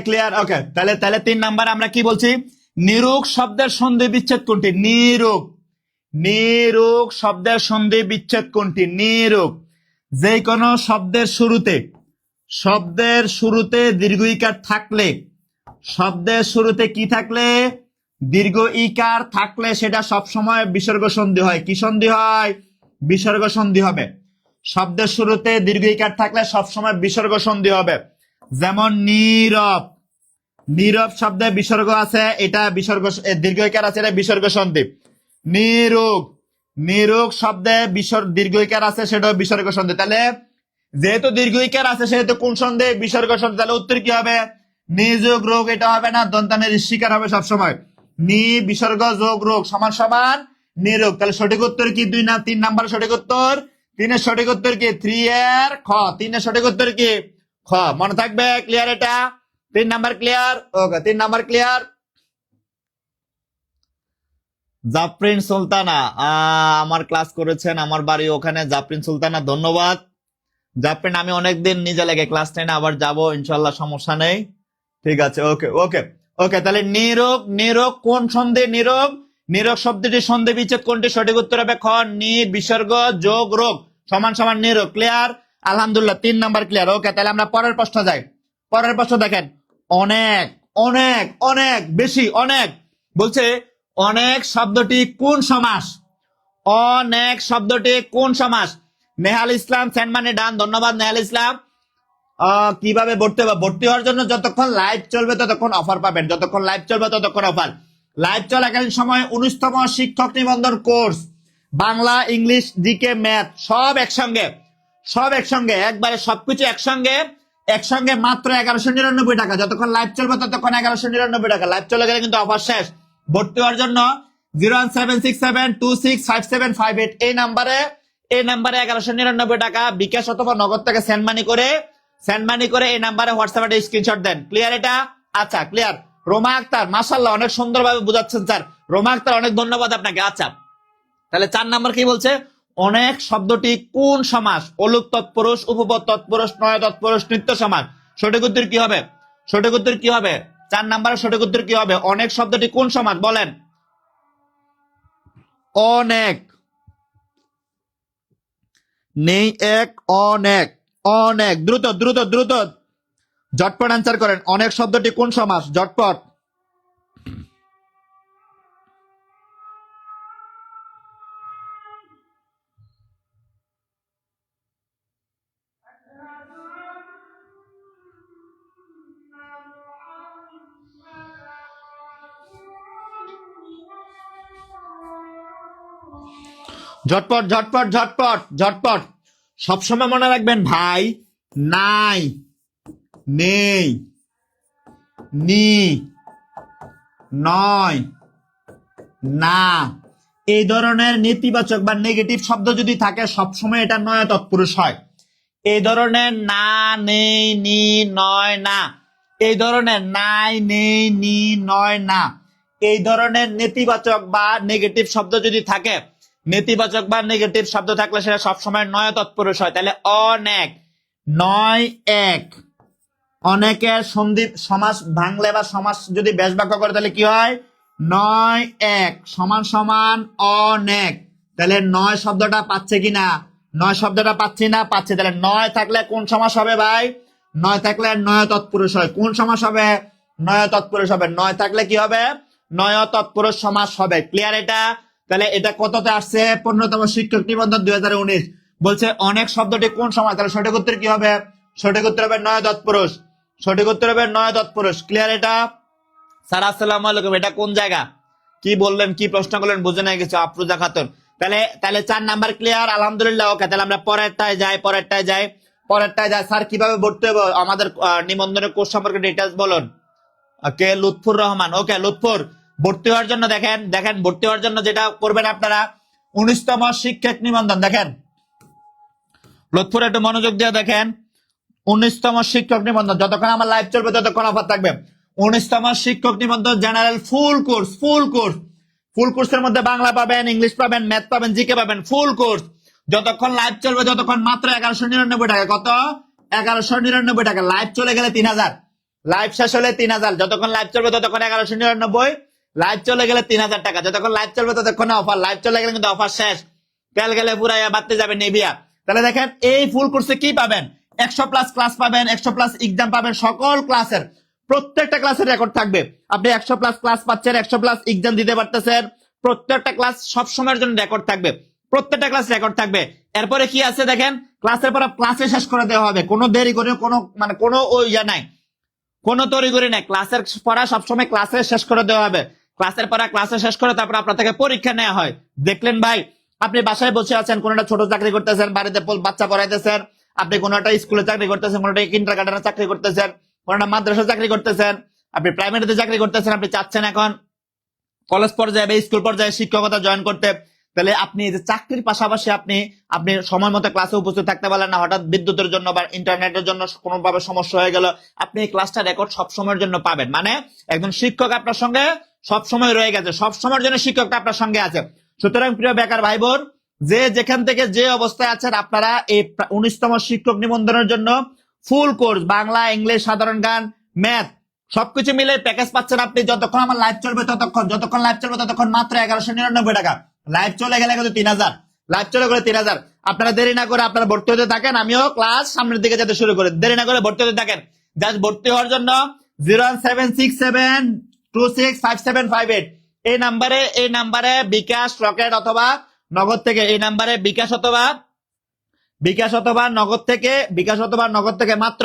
clear. ওকে, তাহলে 3 নাম্বার আমরা কি বলছি? নিরুক শব্দের সন্ধি বিচ্ছেদ কোনটি? নিরুক শব্দের সন্ধি বিচ্ছেদ কোনটি? নিরুক, যে কোনো শব্দের শুরুতে দীর্ঘ ইকার থাকলে, শব্দের শুরুতে কি থাকলে? দীর্ঘ ইকার থাকলে সেটা সবসময় বিসর্গ সন্ধি হয়। কি সন্ধি হয়? বিসর্গ সন্ধি হবে। শব্দের শুরুতে দীর্ঘ ইকার থাকলে সবসময় বিসর্গ সন্ধি হবে। যেমন নীরব শব্দে বিসর্গ আছে, এটা বিসর্গ, দীর্ঘ ইকার আছে, এটা বিসর্গ সন্ধি। নিরুক শব্দে দীর্ঘ ইকার আছে, সেটা বিসর্গ সন্ধি। তাহলে যেহেতু দীর্ঘ ইকার আছে, সেহেতু কোন সন্ধি? বিসর্গ সন্ধি। তাহলে উত্তর কি হবে? নিযোগ রোগ, এটা হবে না, দন্তানের শিকার হবে সবসময়। নি বিসর্গ যোগ রোগ সমান সমান নিরোগ। তাহলে সঠিক উত্তর কি? 2 না 3 নাম্বার সঠিক উত্তর। 3-এর সঠিক উত্তর কি? 3-এর খ। 3-এর সঠিক উত্তর কি? খ। মনে থাকবে? ক্লিয়ার এটা? 3 নাম্বার ক্লিয়ার? ওকে, 3 নাম্বার ক্লিয়ার। জাফরিন সুলতানা আমার ক্লাস করেছেন, আমার বাড়ি ওখানে। জাফরিন সুলতানা ধন্যবাদ। জাফরিন, আমি অনেকদিন নিজে লেগে ক্লাস 10 আবার যাব ইনশাল্লাহ, সমস্যা নেই। ঠিক আছে, ওকে ওকে ওকে। তাহলে নিরোগ, নিরোগ কোন সন্ধি? নিরোগ, নিরোগ শব্দটি সন্ধি বিচ্ছেদ কোনটি? সঠিক উত্তর হবে খ, নি বিসর্গ যোগ রোগ সমান সমান নিরোগ। ক্লিয়ার? আলহামদুলিল্লাহ, 3 নাম্বার ক্লিয়ার। ওকে, তাহলে আমরা পরের প্রশ্ন যাই। পরের প্রশ্ন দেখেন, অনেক অনেক অনেক বেশি অনেক বলছে অনেক শব্দটি কোন সমাস? অনেক শব্দটি কোন সমাস? নেহাল ইসলাম সেনমানি ডান, ধন্যবাদ নেহাল ইসলাম। কিভাবে ভর্তি হবে? ভর্তি হওয়ার জন্য যতক্ষণ লাইভ চলবে ততক্ষণ অফার পাবেন, যতক্ষণ লাইভ চলবে ততক্ষণ অফার। লাইভ চলাকালীন সময় 19তম শিক্ষক নিবন্ধন course, Bangla, English, GK, math সব একসঙ্গে, সব একসঙ্গে, একবারে সবকিছু একসঙ্গে, একসঙ্গে মাত্র 1199 টাকা। যতক্ষণ লাইভ চলবে ততক্ষণ 1199 টাকা। লাইভ চলে গেলে কিন্তু অফার শেষ। ভর্তি হওয়ার জন্য 01767265758 এই নাম্বারে, এই নাম্বারে 1199 টাকা বিকাশ অথবা নগদ থেকে সেন্ড মানি করে এই নাম্বারে হোয়াটসঅ্যাপে স্ক্রিনশট দেন। ক্লিয়ার এটা? আচ্ছা, ক্লিয়ার। রোমা আক্তার, মাশাআল্লাহ অনেক সুন্দরভাবে বুঝাচ্ছেন স্যার। রোমা আক্তার, অনেক ধন্যবাদ আপনাকে। আচ্ছা, তাহলে 4 নাম্বার কি বলছে? অনেক শব্দটি কোন সমাস? অলোক তৎপুরুষ, উপপদ তৎপুরুষ, নয় তৎপুরুষ, নিত্য সমাস। সঠিক উত্তর কি হবে? সঠিক উত্তর কি হবে? 4 নাম্বারের সঠিক উত্তর কি হবে? অনেক শব্দটি কোন সমাস বলেন? অনেক, নেই এক, অনেক, অনেক। দ্রুত দ্রুত দ্রুত ঝটপট আনসার করেন। অনেক শব্দটি কোন সমাস? ঝটপট। ঝটপট ঝটপট ঝটপট ঝটপট। সবসময় মনে রাখবেন ভাই, নাই, নেই, নি, নয়, না, এই ধরনের নেতিবাচক বা নেগেটিভ শব্দ যদি থাকে সবসময় এটা নয় তৎপুরুষ হয়। এই ধরনের না, নেই, নি, নয়, না, এই ধরনের নাই, নেই, নি, নয়, না, এই ধরনের নেতিবাচক বা নেগেটিভ শব্দ যদি থাকে, নেতিবাচক বা নেগেটিভ শব্দ থাকলে সেটা সবসময় নয় তৎপুরুষ হয়। তাহলে অনেক, নয় এক, অনেকের সন্ধি সমাস ভাঙলে বা সমাস যদি বেশ বাক্য করে তাহলে কি হয়? নয় এক সমান সমান অনেক। তাহলে নয় শব্দটা পাচ্ছে কিনা? নয় শব্দটা পাচ্ছি না, পাচ্ছে। তাহলে নয় থাকলে কোন সমাস হবে ভাই? নয় থাকলে নয় তৎপুরুষ হয়। কোন সমাস হবে? নয় তৎপুরুষ হবে। নয় থাকলে কি হবে? নয় তৎপুরুষ সমাস হবে। ক্লিয়ার এটা? তাহলে এটা কততে আসছে? 15তম শিক্ষক নিবন্ধন 2019 বলছে অনেক শব্দটি কোন সমাস? তাহলে সঠিক উত্তর কি হবে? সঠিক উত্তর হবে নয় তৎপুরুষ। সঠিক উত্তর হবে নয় তৎপুরুষ। ক্লিয়ার এটা? স্যার আসসালামু আলাইকুম, এটা কোন জায়গা? কি বললেন, কি প্রশ্ন করলেন বুঝে নাই কিছু, আফরুজা খাতুন। তাহলে তাহলে 4 নাম্বার ক্লিয়ার, আলহামদুলিল্লাহ। ওকে, তাহলে আমরা পরেরটায় যাই। স্যার কিভাবে ভর্তি হবে? আমাদের নিবন্ধনের কোর্স সম্পর্কে ডিটেলস বলুন। ওকে, লুৎফুর রহমান। ওকে লুৎফুর, ভর্তি হওয়ার জন্য দেখেন দেখেন ভর্তি হওয়ার জন্য যেটা করবেন আপনারা, 19তম শিক্ষক নিবন্ধন দেখেন। লুৎফুর একটু মনোযোগ দিয়ে দেখেন। 19তম শিক্ষক নিবন্ধন, যতক্ষণ আমার লাইভ চলবে ততক্ষণ অফার থাকবে। 19তম শিক্ষক নিবন্ধন জেনারেল ফুল কোর্স, ফুল কোর্সের মধ্যে বাংলা পাবেন, ইংলিশ পাবেন, ম্যাথ পাবেন, জিকে পাবেন, ফুল কোর্স। যতক্ষণ লাইভ চলবে ততক্ষণ মাত্র 1199 টাকা। কত? 1199 টাকা। লাইভ চলে গেলে 3000, লাইভ শেষ হলে 3000। যতক্ষণ লাইভ চলবে ততক্ষণ 1199, লাইভ চলে গেলে 3000 টাকা। যতক্ষণ লাইভ চলবে ততক্ষণ অফার, লাইভ চলে গেলে কিন্তু অফার শেষ। তেল গেলে পুরাইয়া বাড়তে যাবে নেবিয়া। তাহলে দেখেন এই ফুল কোর্সে কি পাবেন? 100+ ক্লাস পাবেন, 100+ এক্সাম পাবেন, সকল ক্লাসের প্রত্যেকটা ক্লাসের রেকর্ড থাকবে। আপনি 100+ ক্লাস পাচ্ছেন, 100+ এক্সাম দিতে পারতেছেন, প্রত্যেকটা ক্লাস সব সময়ের জন্য রেকর্ড থাকবে, প্রত্যেকটা ক্লাস রেকর্ড থাকবে। এরপরে কি আছে দেখেন, ক্লাসের পর ক্লাসে শেষ করে দেওয়া হবে, কোনো দেরি করে কোনো ইয়া নাই, কোনো তড়িঘড়ি নাই। ক্লাসের পড়া সবসময় ক্লাসে শেষ করে দেওয়া হবে। ক্লাসের পড়া ক্লাসে শেষ করে তারপর আপনার থেকে পরীক্ষা নেওয়া হয়। দেখলেন ভাই, আপনি বাসায় বসে আছেন, কোনো একটা ছোট চাকরি করতেছেন, বাড়িতে বাচ্চা পড়াইতেছেন, আপনি কোনো একটা স্কুলে চাকরি করতেছেন, কোনো একটা কিন্ডারগার্টেনে চাকরি করতেছেন, কোনো একটা মাদ্রাসা চাকরি করতেছেন, আপনি প্রাইমারিতে চাকরি করতেছেন, আপনি চাচ্ছেন এখন কলেজ পর্যায়ে বা স্কুল পর্যায়ে শিক্ষকতা জয়েন করতে, তাহলে আপনি যে চাকরির পাশাপাশি আপনি আপনি সময় মতো ক্লাসে উপস্থিত থাকতে পারলেন না, হঠাৎ বিদ্যুতের জন্য বা ইন্টারনেটের জন্য কোনোভাবে সমস্যা হয়ে গেল, আপনি এই ক্লাসটা রেকর্ড সবসময়ের জন্য পাবেন। মানে একজন শিক্ষক আপনার সঙ্গে সবসময় রয়ে গেছে, সবসময়ের জন্য শিক্ষকটা আপনার সঙ্গে আছে। সুতরাং প্রিয় বেকার ভাই বোন, যে যেখান থেকে যে অবস্থায় আছেন, আপনারা এই 19তম শিক্ষক নিবন্ধনের জন্য ফুল কোর্স বাংলা, ইংলিশ, সাধারণ জ্ঞান, ম্যাথ সবকিছু মিলে প্যাকেজ পাচ্ছেন আপনি। যতক্ষণ আমার লাইভ চলবে যতক্ষণ লাইভ চলবে ততক্ষণ মাত্র 1199 টাকা। লাইভ চলে গেলে কিন্তু 3000, লাইভ চলে গেলে 3000। আপনারা দেরি না করে আপনারা ভর্তি হতে থাকেন, আমিও ক্লাস সামনের দিকে যেতে শুরু করি। দেরি না করে ভর্তি হতে থাকেন। জাস্ট ভর্তি হওয়ার জন্য 01767265758 এই নাম্বারে বিকাশ, রকেট অথবা নগদ থেকে, এই নাম্বারে বিকাশ অথবা নগদ থেকে মাত্র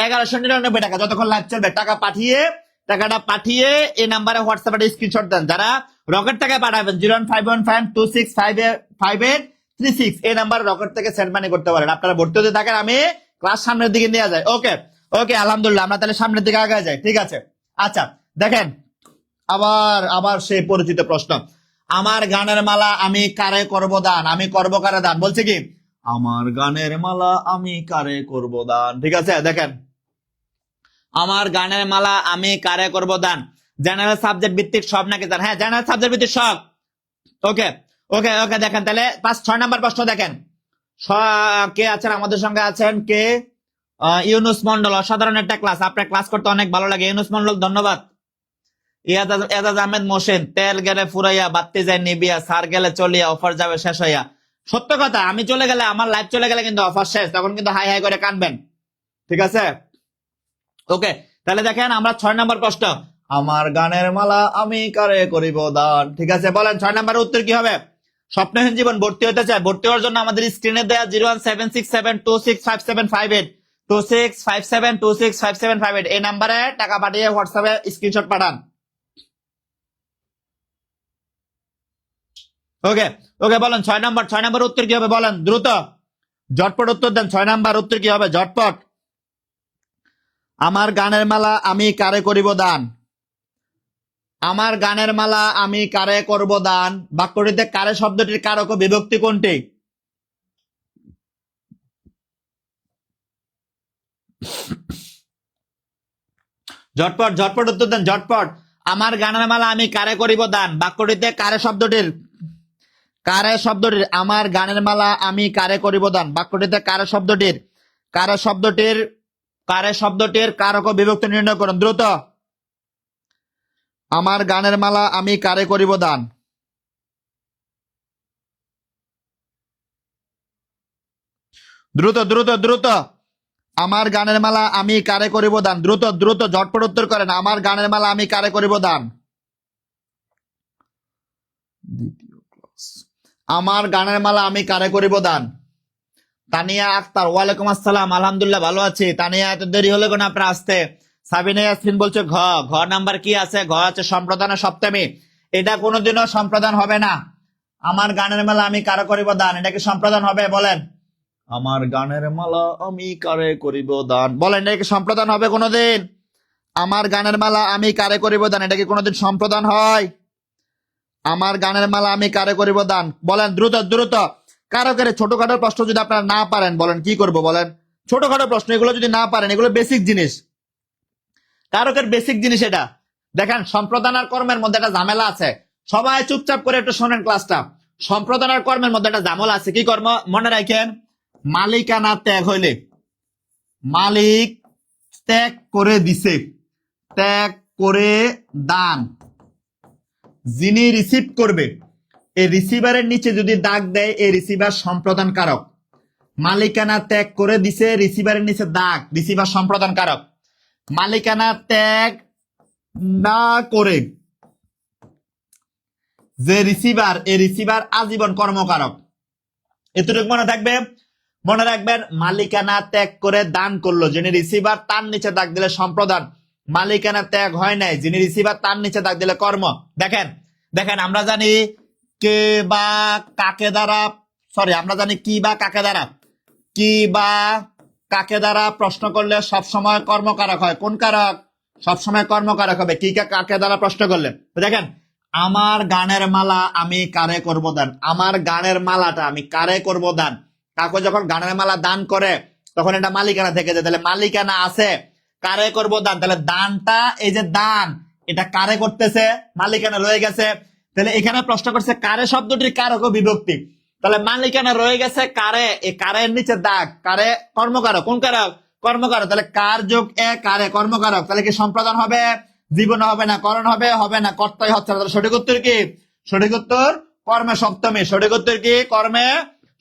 1199 টাকা যতক্ষণ লাইভ চলবে টাকাটা পাঠিয়ে এই নাম্বারে হোয়াটসঅ্যাপে স্ক্রিনশট দেন। যারা রকেট থেকে পাঠাবেন 01515265836 এই নাম্বারে রকেট থেকে সেন্ড মানি করতে পারেন। আপনারা ভর্তি হতে থাকেন, আমি ক্লাস সামনের দিকে নিয়ে যাই। ওকে ওকে, আলহামদুলিল্লাহ, আমরা তাহলে সামনের দিকে আগে যাই। ঠিক আছে, আচ্ছা দেখেন, আবার সেই পরিচিত প্রশ্ন, আমার গানের মালা আমি কারে করব দান, আমি করব কারে দান, বলছে কি আমার গানের মালা আমি কারে করব দান। ঠিক আছে, দেখেন, আমার গানের মালা আমি কারে করব দান, জেনারেল সাবজেক্ট ভিত্তিক সব নাকি জান? হ্যাঁ, জেনারেল সাবজেক্ট ভিত্তিক সব। ওকে ওকে ওকে, দেখেন তাহলে 6 নাম্বার প্রশ্ন দেখেন। কে আছেন আমাদের সঙ্গে? আছেন কে? ইউনুস মন্ডল, অসাধারণ একটা ক্লাস, আপনার ক্লাস করতে অনেক ভালো লাগে। ইউনুস মন্ডল ধন্যবাদ। এজাজ আহমেদ মোসেন, তেল গেলে ফুরাইয়া বাত্তি যায় নিবিয়া, সার গেলে চলিয়া অফার যাবে শেষ হইয়া। সত্য কথা, আমি চলে গেলে, আমার লাইফ চলে গেলে কিন্তু অফার শেষ, তখন কিন্তু হাই হাই করে কানবেন। ঠিক আছে, ওকে, তাহলে দেখেন আমরা 6 নাম্বার প্রশ্ন, আমার গানের মালা আমি কারে করিব দান। ঠিক আছে, বলেন 6 নাম্বার উত্তর কি হবে? স্বপ্নহীন জীবন ভর্তি হতে চায়? ভর্তি হওয়ার জন্য আমাদের স্ক্রিনে দেয়া 01767265758 2657265758 এই নাম্বারে টাকা পাঠিয়ে হোয়াটসঅ্যাপে স্ক্রিনশট পাঠান। ওকে ওকে, বলেন 6 নাম্বার উত্তর কি হবে? বলেন দ্রুত, ঝটপট উত্তর দেন। 6 নাম্বার উত্তর কি হবে? ঝটপট। আমার গানের মালা আমি কারে করিব দান, আমার গানের মালা আমি কারে করব দান, বাক্যটিতে কারে শব্দটির কারক ও বিভক্তি কোনটি? ঝটপট উত্তর দেন, ঝটপট। আমার গানের মালা আমি কারে করিব দান, বাক্যটিতে কারে শব্দটির আমার গানের মালা আমি কারে করিব দান, বাক্যটিতে কারে শব্দটির কারক ও বিভক্তি নির্ণয় করুন দ্রুত। আমার গানের মালা আমি কারে করিব দান, দ্রুত দ্রুত দ্রুত। আমার গানের মালা আমি কারে করিব দান, দ্রুত দ্রুত ঝটপট উত্তর করেন। আমার গানের মালা আমি কারে করিব দান, আমার গানের মালা আমি কারে করিব দান। তানিয়া আক্তার, ওয়ালাইকুম আসসালাম, আলহামদুলিল্লাহ ভালো আছি। তানিয়া, এত দেরি হলো কেন আপনার আসতে? সাবিনা ইয়াসমিন বলছে ঘ নাম্বার কি আছে? ঘ আছে সম্প্রদানের সপ্তমী। এটা কোনোদিনও সম্প্রদান হবে না। আমার গানের মালা আমি কারে করিব দান, এটা কি সম্প্রদান হবে? বলেন, আমার গানের মালা আমি কারে করিব দান, বলেন এটা কি সম্প্রদান হবে কোনোদিন? আমার গানের মালা আমি কারে করিব দান, এটা কি কোনোদিন সম্প্রদান হয়? আমার গানের মালা আমি কারে করিব দান, বলেন দ্রুত দ্রুত। কারকের ছোটখাটো প্রশ্ন যদি আপনারা না পারেন, বলেন কি করব? বলেন, ছোটখাটো প্রশ্ন এগুলো যদি না পারেন, এগুলো বেসিক জিনিস, কারকের বেসিক জিনিস এটা। দেখেন, সম্প্রদান আর কর্মের মধ্যে একটা ঝামেলা আছে। সবাই চুপচাপ করে একটু শোনেন ক্লাসটা। সম্প্রদান আর কর্মের মধ্যে একটা ঝামেলা আছে। কি কর্ম? মনে রাখেন, মালিকানা ত্যাগ হইলে, মালিক ত্যাগ করে দিছে, ত্যাগ করে দান, যিনি রিসিভ করবে, এই রিসিভারের নিচে যদি দাগ দেয়, এই রিসিভার সম্প্রদান কারক। মালিকানা ত্যাগ করে দিছে, রিসিভারের নিচে দাগ, রিসিভার সম্প্রদান কারক। মালিকানা ত্যাগ না করে যে রিসিভার, এই রিসিভার আজীবন কর্মকারক। এতটুকু মনে থাকবে। মনে রাখবেন, মালিকানা ত্যাগ করে দান করলো যিনি রিসিভার, তার নিচে দাগ দিলে সম্প্রদান। মালিকানা ত্যাগ হয় নাই, যিনি রিসিভার তার নিচে দাগ দিলে কর্ম। দেখেন দেখেন, আমরা জানি কে বা কাকে দ্বারা, আমরা জানি কি বা কাকে দ্বারা, কি বা কাকে দ্বারা প্রশ্ন করলে সবসময় কর্মকারক হয়। কোন কারক? সবসময় কর্মকারক হবে কি কাকে দ্বারা প্রশ্ন করলে। দেখেন, আমার গানের মালা আমি কারে করব দান, আমার গানের মালাটা আমি কারে করব দান। কাউকে যখন গানের মালা দান করে তখন এটা মালিকানা থেকে যায়, তাহলে মালিকানা আছে, কারে করব দান, তাহলে দানটা এই যে দান এটা কারে করতেছে, মালিকানা রয়ে গেছে। তাহলে এখানে প্রশ্ন করছে কারে শব্দটির কারক ও বিভক্তি, তাহলে মালিকানা রয়ে গেছে কারে, এই কারের নিচে দাগ, কারে কর্মকারক, কোন কারক, কর্মকারক, তাহলে কার যোগ এ কারে কর্মকারক, তাহলে কি সম্প্রদান হবে, জীবন হবে না, করণ হবে, হবে না, কর্তাই হচ্ছে না। তাহলে সঠিক উত্তর কি, সঠিক উত্তর কর্মে সপ্তমী, সঠিক উত্তর কি কর্মে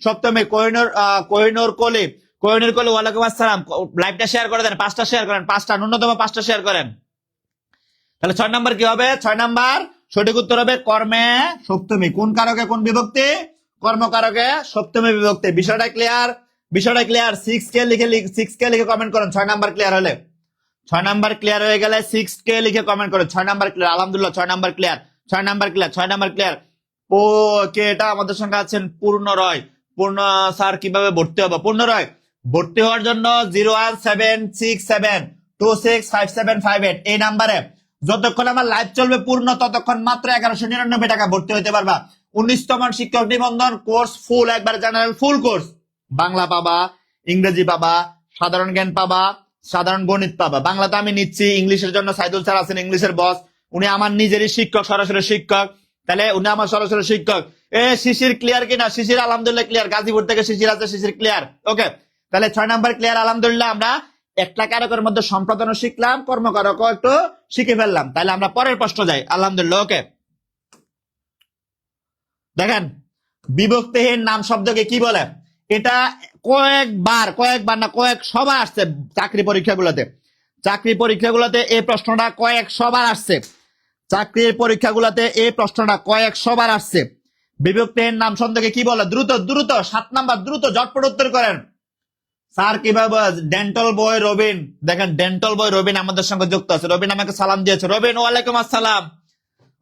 সপ্তমী। কোহিনুর কলি, কোহিনুর কলি ওয়ালাইকুম আসসালাম, লাইভটা শেয়ার করে দেন, 5টা শেয়ার করেন, 5টা ন্যূনতম 5টা শেয়ার করেন। তাহলে 6 নাম্বার কি হবে, 6 নাম্বার সঠিক উত্তর হবে কর্মে সপ্তমী। কোন কারকে কোন বিভক্তি, কর্মকারকে সপ্তমী বিভক্তি। বিষয়টা ক্লিয়ার, বিষয়টা ক্লিয়ার। 6K লিখে কমেন্ট করেন 6 নাম্বার ক্লিয়ার হলে। 6 নাম্বার ক্লিয়ার হয়ে গেলে 6K লিখে কমেন্ট করেন 6 নাম্বার ক্লিয়ার। আলহামদুলিল্লাহ 6 number clear, 6 number clear, 6 number clear. Okay এটা আমাদের সঙ্গে আছেন পূর্ণ রয়, পূর্ণ স্যার কিভাবে ভর্তি হবে, পূর্ণ রয় ভর্তি হওয়ার জন্য 01767265758 এই নাম্বারে যতক্ষণ আমার লাইভ চলবে পূর্ণ ততক্ষণ মাত্র 1199 টাকা ভর্তি হতে পারবা। 19তম শিক্ষক নিবন্ধন কোর্স ফুল, একবার জেনারেল ফুল কোর্স, বাংলা পাবা, ইংরেজি পাবা, সাধারণ জ্ঞান পাবা, সাধারণ গণিত পাবা। বাংলাতে আমি নিচ্ছি, ইংলিশের জন্য সাইদুল স্যার আছেন, ইংলিশের বস, উনি আমার নিজেরই শিক্ষক, সরাসরি শিক্ষক, তাহলে উনি আমার সরাসরি শিক্ষক। শিশির ক্লিয়ার কিনা, শিশির আলহামদুলিল্লাহ ক্লিয়ার, গাজীপুর থেকে শিশির আছে, শিশির ক্লিয়ার। ওকে, তাহলে 6 নাম্বার ক্লিয়ার আলহামদুলিল্লাহ। আমরা একটা কারকের মধ্যে সম্পাদনও শিখলাম, কর্মকারকও একটু শিখে ফেললাম। তাহলে আমরা পরের প্রশ্ন যাই আলহামদুলিল্লাহ। ওকে, দেখেন বিভক্তিহীন নাম শব্দকে কি বলে, এটা কয়েকবার না কয়েক সবার আসছে চাকরি পরীক্ষাগুলোতে, চাকরি পরীক্ষাগুলোতে এই প্রশ্নটা কয়েক সবার আসছে, চাকরির পরীক্ষাগুলোতে এই প্রশ্নটা কয়েক সবার আসছে। বিভক্তিহীন নাম শব্দকে কি বলে, দ্রুত দ্রুত 7 নাম্বার, দ্রুত ঝটপট উত্তর করেন। স্যার কিভাবে, ডেন্টাল বয় রবিন, দেখেন ডেন্টাল বয় রবিন আমাদের সঙ্গে যুক্ত আছে, রবিন আমাকে সালাম দিয়েছে, রবিন ওয়ালাইকুম আসসালাম।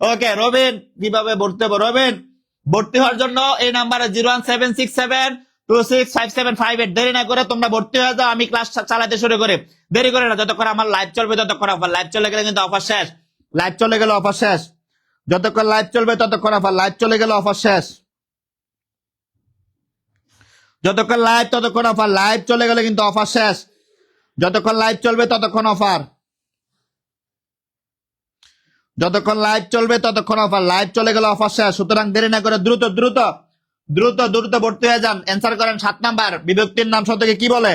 ওকে রবিন, কিভাবে ভর্তি হবো, রবিন ভর্তি হওয়ার জন্য এই নাম্বারে 01767265758, দেরি না করে তোমরা ভর্তি হয়ে যাও, আমি ক্লাস চালাতে শুরু করি, দেরি করে না, যতক্ষণ আমার লাইভ চলবে ততক্ষণ অফার, লাইভ চলে গেলে কিন্তু অফার শেষ, লাইভ চলে গেলে অফার শেষ, যতক্ষণ লাইভ চলবে ততক্ষণ অফার, লাইভ চলে গেলে অফার শেষ, যতক্ষণ লাইভ ততক্ষণ অফার, লাইভ চলে গেলে কিন্তু অফার শেষ, যতক্ষণ লাইভ চলবে ততক্ষণ অফার, যতক্ষণ লাইভ চলবে ততক্ষণ অফার, লাইভ চলে গেলে অফার শেষ। সুতরাং দেরি না করে দ্রুত দ্রুত দ্রুত দ্রুত ভর্তি হয়ে যান, অ্যান্সার করেন। 7 নাম্বার বিভক্তির নাম শব্দকে কি বলে,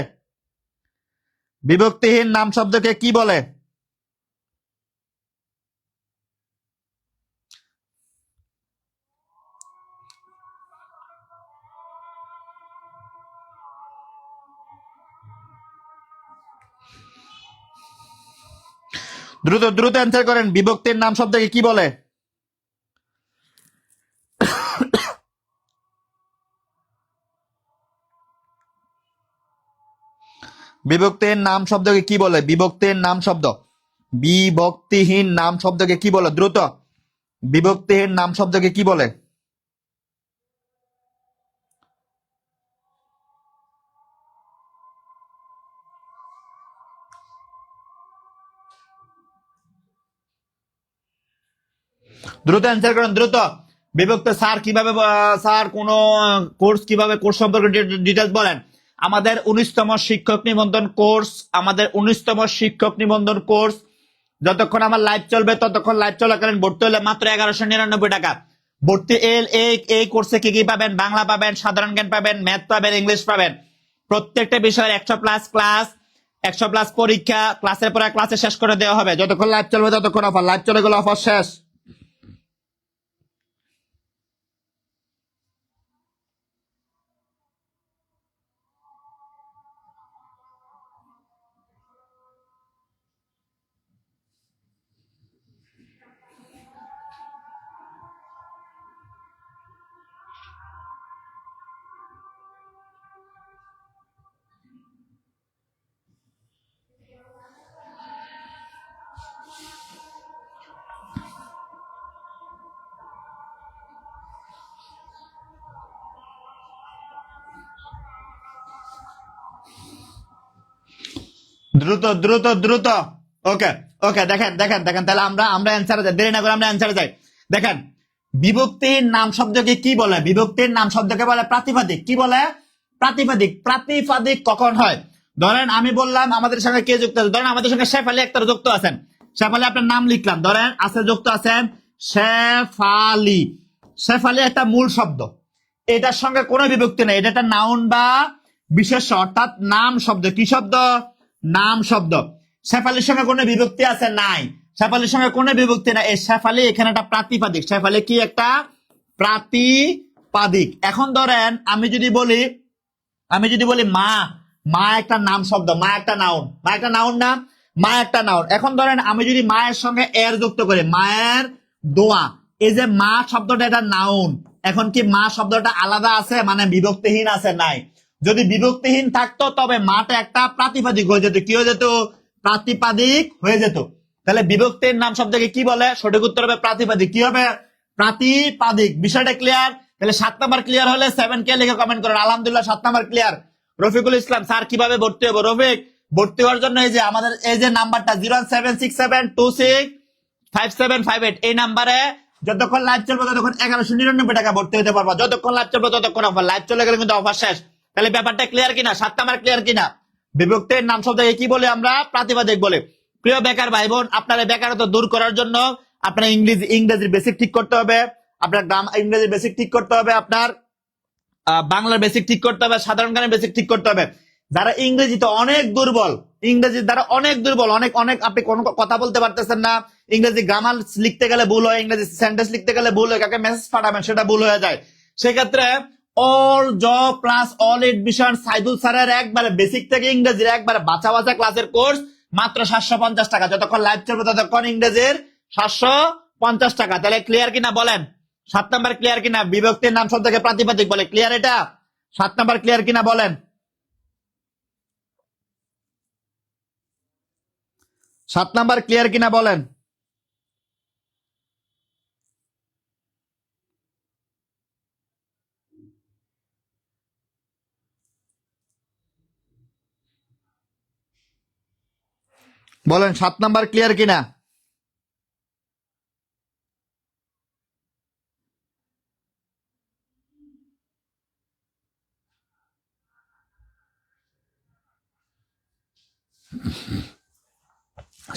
বিভক্তিহীন নাম শব্দকে কি বলে, দ্রুত দ্রুত অ্যান্সার করেন, বিভক্তির নাম শব্দকে কি বলে, বিভক্তিহীন নাম শব্দকে কি বলে, বিভক্তিহীন নাম শব্দ, বিভক্তিহীন নাম শব্দকে কি বলে, দ্রুত, বিভক্তিহীন নাম শব্দকে কি বলে, দ্রুত অ্যান্সার করেন দ্রুত। বিভক্ত স্যার কিভাবে, স্যার কোন কোর্স কিভাবে, কোর্স সম্পর্কে ডিটেলস বলেন। আমাদের 19তম শিক্ষক নিবন্ধন কোর্স, আমাদের 19তম শিক্ষক নিবন্ধন কোর্স, যতক্ষণ আমার লাইভ চলবে ততক্ষণ লাইভ চলাকালীন ভর্তি হলে মাত্র 1199 টাকা ভর্তি। এই কোর্সে কি কি পাবেন, বাংলা পাবেন, সাধারণ জ্ঞান পাবেন, ম্যাথ পাবেন, ইংলিশ পাবেন, প্রত্যেকটা বিষয়ের 100+ ক্লাস, 100+ পরীক্ষা, ক্লাসের পরে ক্লাসে শেষ করে দেওয়া হবে। যতক্ষণ লাইভ চলবে ততক্ষণ অফার, লাইভ চলে গেলে অফার শেষ। দ্রুত দ্রুত দ্রুত। ওকে ওকে, দেখেন দেখেন দেখেন, তাহলে আমরা অ্যান্সারে যাই, দেরি না করে আমরা অ্যান্সারে যাই। দেখেন, বিভক্তির নাম শব্দকে কি বলে? বিভক্তির নাম শব্দকে বলে প্রাতিপাদিক। কি বলে? প্রাতিপাদিক। প্রাতিপাদিক কখন হয়? ধরেন আমি বললাম আমাদের সঙ্গে কে যুক্ত আছে, ধরেন আমাদের সঙ্গে শেফালি আক্তার যুক্ত আছেন। শেফালি আপনার নাম লিখলাম, ধরেন আছে যুক্ত আছেন শেফালি। শেফালি একটা মূল শব্দ, এটার সঙ্গে কোনো বিভক্তি নেই, এটা একটা নাউন বা বিশেষ্য, অর্থাৎ নাম শব্দ। কি শব্দ? নাম শব্দ। শেফালির সঙ্গে কোনো বিভক্তি আছে? নাই। শেফালির সঙ্গে কোনো বিভক্তি নাই। এই শেফালি এখানে একটা প্রাতিপাদিক। শেফালি কি? একটা প্রাতিপাদিক। এখন ধরেন আমি যদি বলি মা, মা একটা নাম শব্দ, মা একটা নাউন। মা একটা নাউন না? মা একটা নাউন। এখন ধরেন আমি যদি মায়ের সঙ্গে এর যুক্ত করি, মায়ের দোয়া, এই যে মা শব্দটা এটা নাউন। এখন কি মা শব্দটা আলাদা আছে, মানে বিভক্তিহীন আছে? নাই। যদি বিভক্তিহীন থাকতো তবে মাটা একটা প্রাতিপাদিক হয়ে যেত। কি হয়ে যেত? প্রাতিপাদিক হয়ে যেত। তাহলে বিভক্তির নাম শব্দকে কি বলে? সঠিক উত্তর হবে প্রাতিপাদিক। কি হবে? প্রাতিপাদিক। বিষয়টা ক্লিয়ার? তাহলে 7 নাম্বার ক্লিয়ার হলে 7 কে লিখে কমেন্ট করেন। আলহামদুলিল্লাহ 7 number clear. Rafiqul Islam sir কিভাবে ভর্তি হবো? রফিক, ভর্তি হওয়ার জন্য এই যে আমাদের এই যে নাম্বারটা 07672657558, এই নাম্বারে যতক্ষণ লাইভ চলবে ততক্ষণ 1199 টাকা ভর্তি হতে পারবা। যতক্ষণ লাইভ চলবে ততক্ষণ অফার। লাইভ চলে গেলে কিন্তু অফার শেষ। তাহলে ব্যাপারটা ক্লিয়ার কিনা? 7 নাম্বার ক্লিয়ার কিনা? বিভক্তির নাম শব্দকে কি বলে? আমরা প্রাতিপাদিক বলে। প্রিয় বেকার ভাই বোন, আপনার বেকারত্ব দূর করার জন্য আপনার ইংরেজির বেসিক ঠিক করতে হবে, আপনার ইংরেজির বেসিক ঠিক করতে হবে, আপনার বাংলার বেসিক ঠিক করতে হবে, সাধারণ জ্ঞানের বেসিক ঠিক করতে হবে। যারা ইংরেজিতে অনেক দুর্বল, ইংরেজির দ্বারা অনেক দুর্বল, অনেক অনেক আপনি কোনো কথা বলতে পারতেছেন না, ইংরেজি গ্রামার লিখতে গেলে ভুল হয়, ইংরেজি সেন্টেন্স লিখতে গেলে ভুল হয়, কাকে মেসেজ পাঠাবেন সেটা ভুল হয়ে যায়। সেক্ষেত্রে all job plus all admission Saidul স্যারের একবারে বেসিক থেকে ইংরেজির একবারে বাঁচা বাঁচা ক্লাসের কোর্স মাত্র 750 টাকা। যতক্ষণ লাইভ চলবে ততক্ষণ ইংরেজির 750 টাকা। তাহলে ক্লিয়ার কিনা বলেন? 7 নাম্বার ক্লিয়ার কিনা? বিভক্তির নাম শব্দকে প্রাতিপাদিক বলে। ক্লিয়ার এটা? 7 নাম্বার ক্লিয়ার কিনা বলেন? 7 নাম্বার ক্লিয়ার কিনা বলেন? বলেন 7 নাম্বার ক্লিয়ার কিনা?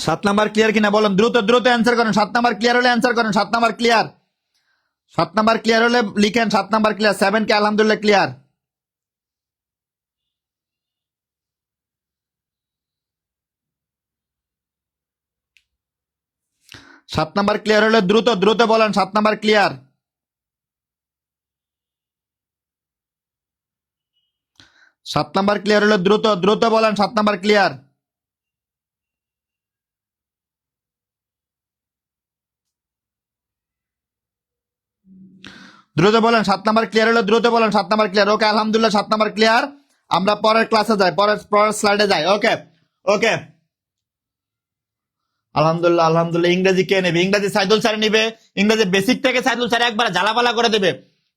সাত নাম্বার ক্লিয়ার কিনা বলেন? দ্রুত দ্রুত অ্যান্সার করেন। 7 নাম্বার ক্লিয়ার হলে অ্যান্সার করেন। 7 নাম্বার ক্লিয়ার। 7 নাম্বার ক্লিয়ার হলে লিখেন 7 নাম্বার ক্লিয়ার। 7 কে আলহামদুলিল্লাহ ক্লিয়ার। 7 নাম্বার ক্লিয়ার হলে দ্রুত দ্রুত বলেন 7 নাম্বার ক্লিয়ার। 7 নাম্বার ক্লিয়ার হলে দ্রুত দ্রুত বলেন 7 নাম্বার ক্লিয়ার। দ্রুত বলেন 7 নাম্বার ক্লিয়ার হলে দ্রুত বলেন 7 নাম্বার ক্লিয়ার। ওকে আলহামদুলিল্লাহ 7 নাম্বার ক্লিয়ার। আমরা পরের ক্লাসে যাই, পরের স্লাইডে যাই। ওকে ওকে আলহামদুলিল্লাহ আলহামদুলিল্লাহ। ইংরেজি কে নেবে? ইংরেজি সাইদুল স্যার নিবে। ইংরেজি বেসিক থেকে সাইদুল স্যার একবার ঝালাপালা করে দেবে,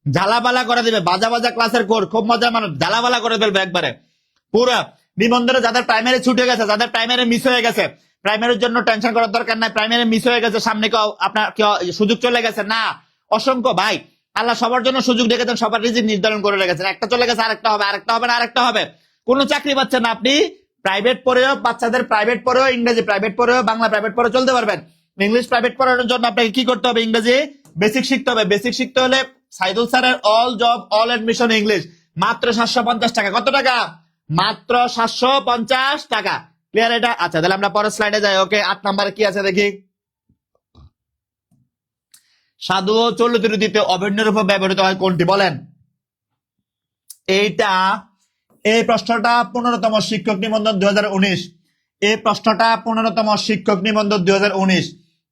ঝালাপালা করে দেবে। বাজা বাজা ক্লাসের কোর, খুব মজা মানুষ, ঝালাপালা করে ফেলবে একবারে পুরো। নিবন্ধনে যাদের প্রাইমারি ছুটে গেছে, যাদের প্রাইমারি মিস হয়ে গেছে, প্রাইমারির জন্য টেনশন করার দরকার নাই। প্রাইমারি মিস হয়ে গেছে, সামনে কেউ আপনার সুযোগ চলে গেছে না, অসংখ্য ভাই। আল্লাহ সবার জন্য সুযোগ রেখেছেন, সবার রিজিক নির্ধারণ করে রেখেছেন। একটা চলে গেছে আরেকটা হবে, আরেকটা হবে না আরেকটা হবে। কোনো চাকরি পাচ্ছেন না আপনি, প্রাইভেট পড়েও, বাচ্চাদের প্রাইভেট পড়েও, ইংরেজি প্রাইভেট পড়েও, বাংলা প্রাইভেট পড়ে চলতে পারবেন। ইংলিশ প্রাইভেট পড়ানোর জন্য আপনাকে কি করতে হবে? ইংরেজি বেসিক শিখতে হবে। বেসিক শিখতে হলে সাইদুল স্যারের all job all admission English মাত্র 750 টাকা। কত টাকা? মাত্র 750 টাকা। ক্লিয়ার এটা? আচ্ছা তাহলে আমরা পরের স্লাইডে যাই। ওকে 8 নাম্বারে কি আছে দেখি। সাধু ও চলিত অভিনয়ের উপর ব্যবহৃত হয় কোনটি? বলেন। এইটা, এই প্রশ্নটা 15তম শিক্ষক নিবন্ধন 2019। এই প্রশ্নটা 15তম শিক্ষক নিবন্ধন 2019।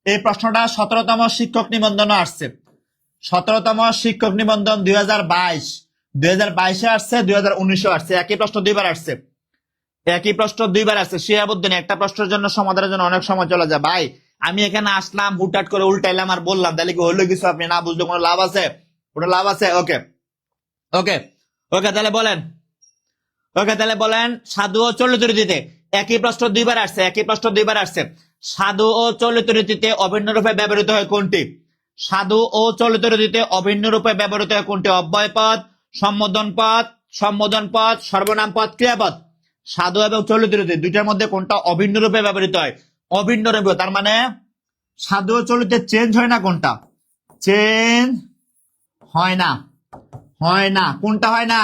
এই প্রশ্নটা 17তম শিক্ষক নিবন্ধনও আসছে। 17তম শিক্ষক নিবন্ধন 2022, 2022-এ আসছে, 2019-এ আসছে। একই প্রশ্ন দুইবার আসছে, একই প্রশ্ন দুইবার আসছে। শিহাবুদ্দিন, একটা প্রশ্নের জন্য সমাধানের জন্য অনেক সময় চলে যায় ভাই। আমি এখানে আসলাম, হুটহাট করে উল্টাইলাম আর বললাম, তাহলে কি হইলো কিছু? আপনি না বুঝলে কোনো লাভ আছে? কোনো লাভ আছে? ওকে ওকে ওকে তাহলে বলেন। ওকে তাহলে বলেন সাধু ও চলিত রীতিতে। একই প্রশ্ন দুইবার আসছে, একই প্রশ্ন দুইবার আসছে। সাধু ও চলিত রীতিতে অভিন্ন রূপে ব্যবহৃত হয় কোনটি? সাধু ও চলিত রীতিতে অভিন্ন রূপে ব্যবহৃত হয় কোনটি? অব্যয় পদ, সম্বোধন পদ, সর্বনাম পদ, ক্রিয়াপদ। সাধু এবং চলিত রীতি দুইটার মধ্যে কোনটা অভিন্ন রূপে ব্যবহৃত হয়? অভিন্ন রূপে, তার মানে সাধু ও চলিতে চেঞ্জ হয় না কোনটা? চেঞ্জ হয় না, কোনটা হয় না?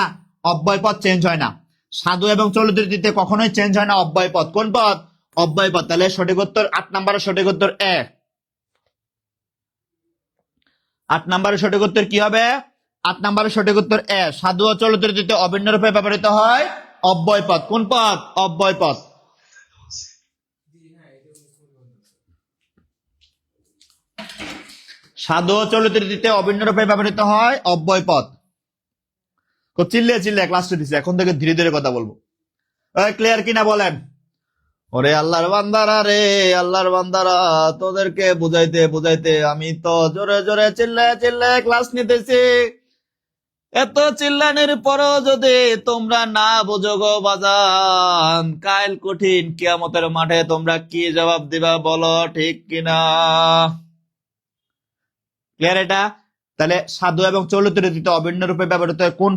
অব্যয় পদ চেঞ্জ হয় না। সাধু এবং চলিত রীতিতে কখনোই চেঞ্জ হয় না অব্যয় পদ। কোন পদ? অব্যয় পদ। তাহলে সঠিক উত্তর 8 নম্বরের সঠিক উত্তর এ। 8 নম্বরের সঠিক উত্তর কি হবে? 8 নম্বরের সঠিক উত্তর এ। সাধু ও চলিত রীতিতে অভিন্ন রূপে ব্যবহৃত হয় অব্যয় পদ। কোন পদ? অব্যয় পদ। সাধু ও চলিত রীতিতে অভিন্ন রূপে ব্যবহৃত হয় অব্যয় পদ। চিল্লিয়ে ক্লাসটা দিচ্ছে, এখন থেকে ধীরে ধীরে কথা বলবো। ক্লিয়ার কিনা বলেন? ওরে আল্লাহর বান্দারা রে, আল্লাহর বান্দারা, তোদেরকে বুঝাইতে আমি তো জোরে জোরে চিল্লায় ক্লাস নিতেছি। এত চিল্লানির পরও যদি তোমরা না বোঝো গো বাজান, কাল কঠিন কিয়ামতের মাঠে তোমরা কি জবাব দিবা বলো, ঠিক কিনা? ক্লিয়ার এটা? তাহলে সাধু এবং চলিত রীতিতে অভিন্ন রূপে ব্যবহৃত হয় কোন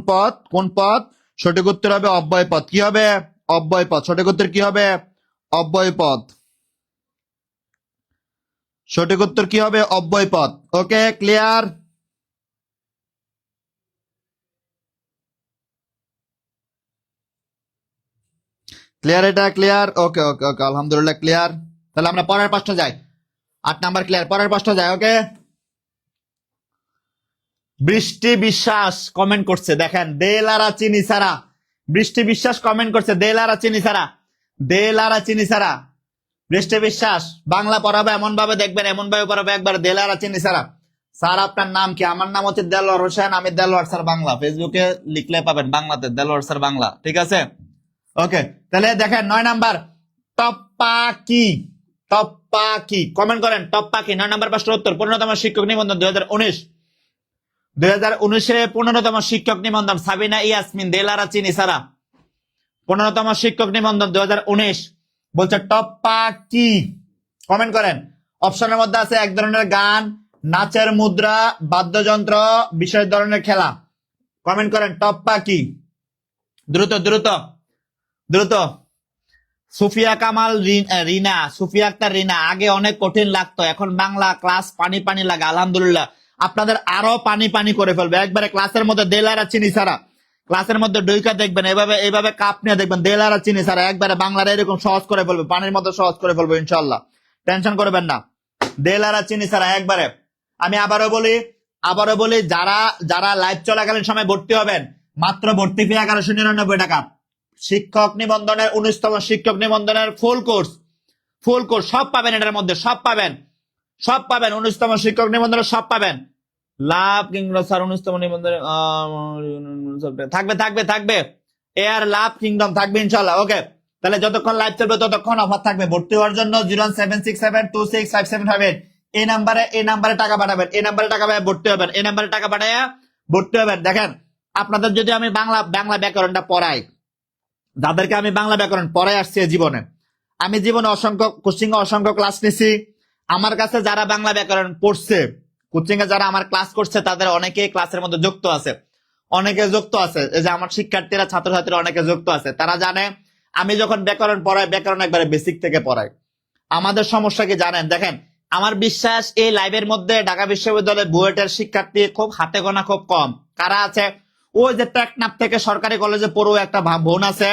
পদ? সঠিক উত্তর হবে অব্যয় পদ। কি হবে? অব্যয় পদ। সঠিক উত্তর কি হবে? অব্যয় পদ। সঠিক উত্তর কি হবে? অব্যয় পদ। ওকে, ক্লিয়ার? এটা ক্লিয়ার? ওকে, আলহামদুলিল্লাহ ক্লিয়ার। তাহলে আমরা পরের পাঁচটা যাই। 8 নাম্বার ক্লিয়ার, পরের পাঁচটা যাই। ওকে, বৃষ্টি বিশ্বাস কমেন্ট করছে, দেখেন, দেলারা চিনি সারা। বৃষ্টি বিশ্বাস কমেন্ট করছে, দেলারা চিনি সারা। বৃষ্টি বিশ্বাস বাংলা পড়াবে এমন ভাবে দেখবেন, এমন ভাবে পড়াবে একবার দেলারা চিনি সারা। স্যার আপনার নাম কি? আমার নাম হচ্ছে দেলোয়ার হোসেন, আমি দেলোয়ার স্যার বাংলা। ফেসবুকে লিখলে পাবেন বাংলাতে দেলোয়ার স্যার বাংলা, ঠিক আছে? ওকে, তাহলে দেখেন 9 নাম্বার, টপ্পা কি কমেন্ট করেন, টপ্পা কি? 9 নাম্বার প্রশ্নের উত্তর 15তম শিক্ষক নিবন্ধন 2019 15তম শিক্ষক নিবন্ধন সাবিনা ইয়াসমিন দেলারা চিনি সারা। 15তম শিক্ষক নিবন্ধন 2019 বলছে টপ্পা কি? কমেন্ট করেন। অপশনের মধ্যে আছে এক ধরনের গান, নাচের মুদ্রা, বাদ্যযন্ত্র, বিশেষ ধরনের খেলা। কমেন্ট করেন টপ্পা কি? দ্রুত। সুফিয়া কামাল রিনা, সুফিয়া আক্তার রিনা। আগে অনেক কঠিন লাগতো, এখন বাংলা ক্লাস পানি লাগে, আলহামদুলিল্লাহ। আপনাদের আরো পানি করে ফেলবে একবারে ক্লাসের মধ্যে দেলারা চিনি সারা। ক্লাসের মধ্যে ডুইকা দেখবেন, এইভাবে কাপ নিয়ে দেখবেন, দেলারা চিনি সারা একবারে বাংলার এরকম সহজ করে ফেলবে, পানির মধ্যে সহজ করে ফেলবে ইনশাল্লাহ। টেনশন করবেন না, দেলারা চিনি সারা একবারে। আমি আবারও বলি, যারা লাইভ চলাকালীন সময় ভর্তি হবেন, মাত্র ভর্তি ফি 1199 টাকা। শিক্ষক নিবন্ধনের 19তম শিক্ষক নিবন্ধনের ফুল কোর্স সব পাবেন, এটার মধ্যে সব পাবেন 19তম শিক্ষক নিবন্ধনের সব পাবেন। লাভ কিংডম স্যার 19তম নিবন্ধনের থাকবে এয়ার লাভ কিংডম থাকবে ইনশাল্লাহ। ওকে, তাহলে যতক্ষণ লাইভ চলবে ততক্ষণ অফার থাকবে। ভর্তি হওয়ার জন্য 01767265758 এই নাম্বারে টাকা পাঠাবেন, এই নাম্বারে টাকা পাঠিয়ে ভর্তি হবেন, এই নাম্বারে টাকা পাঠিয়ে ভর্তি হবেন। দেখেন, আপনাদের যদি আমি বাংলা ব্যাকরণটা পড়াই, যাদেরকে আমি বাংলা ব্যাকরণ পড়াই আসছি জীবনে, আমি জীবনে অসংখ্য ক্লাস নিছি। আমার কাছে যারা বাংলা ব্যাকরণ পড়ছে, কোচিং এ যারা আমার ক্লাস করছে, তাদের অনেকে ক্লাসের মধ্যে যুক্ত আছে, এই যে আমার শিক্ষার্থীরা, ছাত্রছাত্রীরা অনেকে যুক্ত আছে। তারা জানে আমি যখন ব্যাকরণ পড়াই, ব্যাকরণ একবারে বেসিক থেকে পড়াই। আমাদের সমস্যা কি জানেন? দেখেন, আমার বিশ্বাস এই লাইভের মধ্যে ঢাকা বিশ্ববিদ্যালয়ের বুয়েটের শিক্ষার্থী খুব হাতে গোনা, খুব কম। কারা আছে? ওই যে টেকনাফ থেকে সরকারি কলেজে পড়ো একটা বোন আছে,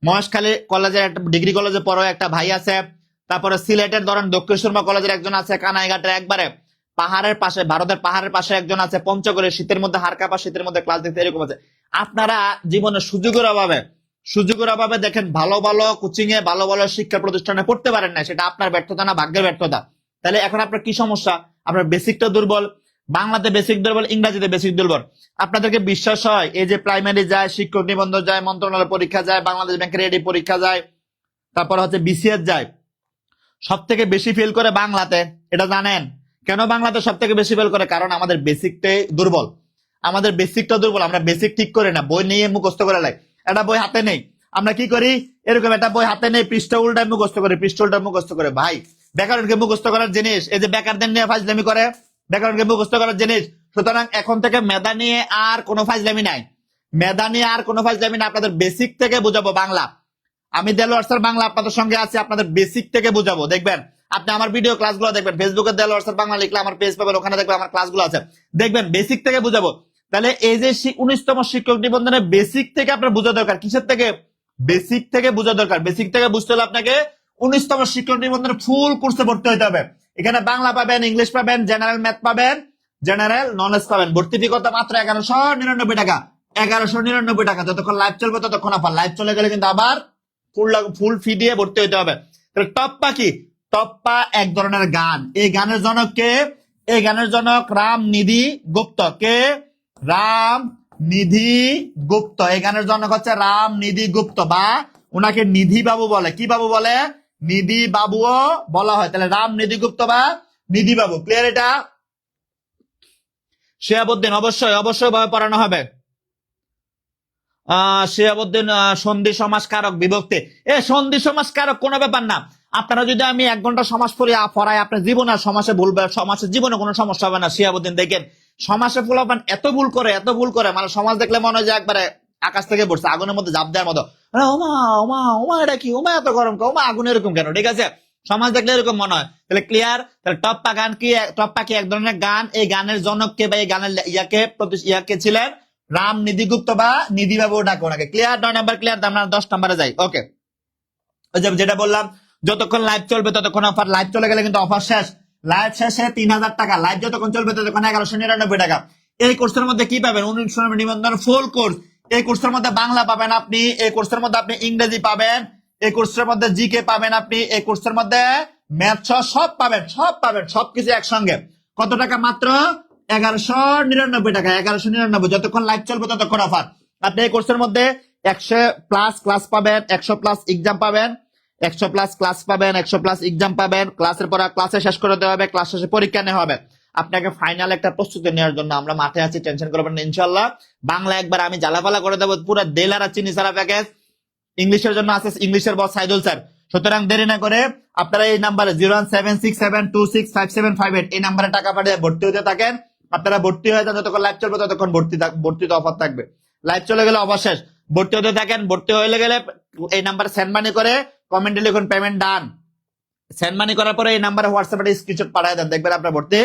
মহেশখালী কলেজের একটা ডিগ্রি কলেজে পড়ো একটা ভাই আছে, তারপরে সিলেটের ধরেন দক্ষিণ সুরমা কলেজের একজন আছে, কানাইঘাটের একবারে পাহাড়ের পাশে, ভারতের পাহাড়ের পাশে একজন আছে, পঞ্চগড়ে শীতের মধ্যে হারকাপা শীতের মধ্যে ক্লাস দেখতে, এরকম আছে। আপনারা জীবনে সুযোগের অভাবে দেখেন ভালো কোচিং এ, ভালো শিক্ষা প্রতিষ্ঠানে পড়তে পারেন না, সেটা আপনার ব্যর্থতা না, ভাগ্যের ব্যর্থতা। তাহলে এখন আপনার কি সমস্যা? আপনার বেসিকটা দুর্বল, বাংলাতে বেসিক দুর্বল, ইংরেজিতে বেসিক দুর্বল। আপনাদেরকে বিশ্বাস হয় এই যে প্রাইমারি যায়, শিক্ষক নিবন্ধন যায়, মন্ত্রণালয় পরীক্ষা যায়, বাংলাদেশ ব্যাংকের এডি পরীক্ষা যায়, তারপর হচ্ছে বিসিএস যায়, সব থেকে বেশি ফেল করে বাংলাতে। এটা জানেন কেন বাংলাতে সব থেকে বেশি ফেল করে? কারণ আমাদের বেসিকটাই দুর্বল, আমরা বেসিক ঠিক করে না, বই নিয়ে মুখস্থ করে লাই। একটা বই হাতে নেই, আমরা কি করি? এরকম একটা বই হাতে নেই, পৃষ্ঠা উল্টায় মুখস্থ করে ভাই, ব্যাকরণকে মুখস্থ করার জিনিস। এই যে বেকারদের নিয়ে ফাজলামি করে, ব্যাকরণকে মুখস্থ করার জিনিস। সুতরাং এখন থেকে মেধা নিয়ে আর কোনো ফাইজলামি নাই, মেধা নিয়ে আর কোনো ফাইজলামি নাই, আপনাদের বেসিক থেকে বুঝাবো বাংলা। আমি দেলোয়ার স্যার বাংলা আপনাদের সঙ্গে আছি, আপনাদের বেসিক থেকে বুঝাবো। দেখবেন আপনি আমার ভিডিও ক্লাসগুলো দেখবেন, ফেসবুকে দেলোয়ার স্যার বাংলা লিখলে আমার পেজ পাবেন, ওখানে দেখবেন আমার ক্লাসগুলো আছে, দেখবেন বেসিক থেকে বুঝাবো। তাহলে এই যে 19তম শিক্ষক নিবন্ধনের বেসিক থেকে আপনার বোঝা দরকার। কিসের থেকে? বেসিক থেকে বোঝা দরকার। বেসিক থেকে বুঝতে হলে আপনাকে 19তম শিক্ষক নিবন্ধনের ফুল কোর্সে ভর্তি হতে হবে। এখানে বাংলা পাবেন, ইংলিশ পাবেন, জেনারেল ম্যাথ পাবেন, জেনারেল নলেজ পাবেন। ভর্তি ফি কত? মাত্র 1199 টাকা। 1199 টাকা। যতক্ষণ লাইভ চলবে ততক্ষণ অফার। লাইভ চলে গেলে কিন্তু আবার ফুল ফি দিয়ে ভর্তি হতে হবে। তাহলে টপ্পা কি? টপ্পা এক ধরনের গান। এই গানের জনক কে? এই গানের জনক রামনিধি গুপ্ত। কে? রামনিধি গুপ্ত। এই গানের জনক হচ্ছে রামনিধি গুপ্ত, বা ওনাকে নিধি বাবু বলে। কি বাবু বলে? নিধি বাবুও বলা হয়। তাহলে রামনিধি গুপ্ত বা নিধি বাবু। ক্লিয়ার এটা? শিহাবুদ্দিন অবশ্যই অবশ্যই ভাবে পড়ানো হবে। শিহাবুদ্দিন সন্ধি সমাস কারক বিভক্তি। সন্ধি সমাস কারক কোনো ব্যাপার না। আপনারা যদি আমি 1 ঘন্টা সমাস পড়াই, আপনার জীবনে আর সমাসে ভুলবে, সমাসের জীবনে কোনো সমস্যা হবে না। শিহাবুদ্দিন দেখেন সমাসে ফুলাপান এত ভুল করে, মানে সমাজ দেখলে মনে হয় যে একবারে আকাশ থেকে পড়ছে, আগুনের মধ্যে জাপ দেওয়ার মতো। ওমা ওমা ওমা, এটা কি? ওমা এত গরম, ওমা আগুন এরকম কেন? ঠিক আছে, সমাজ দেখলে এরকম মনে হয়। তাহলে ক্লিয়ার? তাহলে টপ্পা গান কি? টপ্পা কি এক ধরনের গান। এই গানের জনককে বা এই গানের ইয়াকে ছিলেন রামনিধি গুপ্ত বা নিধি বাবু ডাকে ওনাকে। ক্লিয়ার? 9 number clear. আমরা 10 নাম্বারে যাই। ওকে, যেটা বললাম, যতক্ষণ লাইভ চলবে ততক্ষণ অফার। লাইভ চলে গেলে কিন্তু অফার শেষ। লাইভ শেষে 3000 টাকা। লাইভ যতক্ষণ চলবে ততক্ষণ 1199 টাকা। এই কোর্সের মধ্যে কি পাবেন? 19 নিবন্ধন ফুল কোর্স। এই কোর্সের মধ্যে বাংলা পাবেন আপনি, এই কোর্সের মধ্যে আপনি ইংরেজি পাবেন, এই কোর্সের মধ্যে জিকে পাবেন আপনি, এই কোর্সের মধ্যে ম্যাথ সব পাবেন, সবকিছু একসঙ্গে। কত টাকা? মাত্র 1199 টাকা। 1199। যতক্ষণ লাইভ চলবে ততক্ষণ অফার। আপনি এই কোর্সের মধ্যে 100+ ক্লাস পাবেন, 100+ এক্সাম পাবেন, 100+ ক্লাস পাবেন, 100+ এক্সাম পাবেন। ক্লাসের পর ক্লাসে শেষ করে দেওয়া হবে, ক্লাস শেষে পরীক্ষা নেওয়া হবে আপনাকে ফাইনাল একটা প্রস্তুতি নেওয়ার জন্য। আমরা মাঠে আছি, টেনশন করবেন না ইনশাল্লাহ। বাংলা একবার আমি জ্বালাপালা করে দেবো, পুরো দেলার চিনি সারা প্যাকেজ। ইংলিশের জন্য আছে ইংলিশের বস সাইদুল স্যার। সুতরাং দেরি না করে আপনারা এই নাম্বারে 01767265758 এই নাম্বারে টাকা পাঠিয়ে ভর্তি হতে থাকেন। আপনারা ভর্তি হয়ে যান, যতক্ষণ লাইভ চলবে ততক্ষণ ভর্তিতে অফার থাকবে। লাইভ চলে গেলে অফার শেষ। ভর্তি হতে থাকেন। ভর্তি হয়ে গেলে এই নাম্বারে সেন্ড মানি করে কমেন্টে লিখুন পেমেন্ট ডান। সেন্ড মানি করার পরে এই নাম্বারে হোয়াটসঅ্যাপে স্ক্রিনশট পাঠিয়ে দেন, দেখবেন আপনার ভর্তি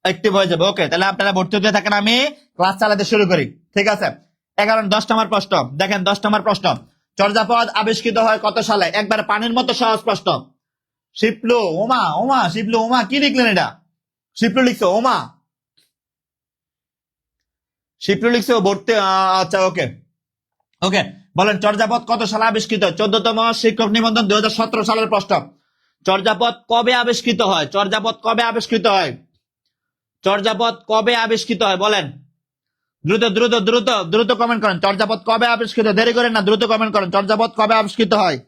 অ্যাক্টিভ হয়ে যাবে। ওকে, তাহলে আপনারা ভর্তি হতে থাকেন, আমি ক্লাস চালাতে শুরু করি। ঠিক আছে, 10 নম্বর প্রশ্ন দেখেন। 10 নম্বর প্রশ্ন, চর্যাপদ আবিষ্কৃত হয় কত সালে? একবার পানির মতো সহজ প্রশ্ন। শিপলু, ওমা শিপলু, ওমা কি লিখলেন? এটা শিপলু লিখছো? ওমা শিপলু লিখছো ভর্তি। আচ্ছা, ওকে ওকে, বলেন চর্যাপদ কত সালে আবিষ্কৃত? 14তম শিক্ষক নিবন্ধন 2017 সালের প্রশ্ন। চর্যাপদ কবে আবিষ্কৃত হয়? চর্যাপদ কবে আবিষ্কৃত হয়? চর্যাপদ কবে আবিষ্কৃত হয় বলেন? দ্রুত দ্রুত দ্রুত দ্রুত কমেন্ট করেন। চর্যাপদ কবে আবিষ্কৃত? দেরি করেন না, দ্রুত কমেন্ট করেন। চর্যাপদ কবে আবিষ্কৃত হয়?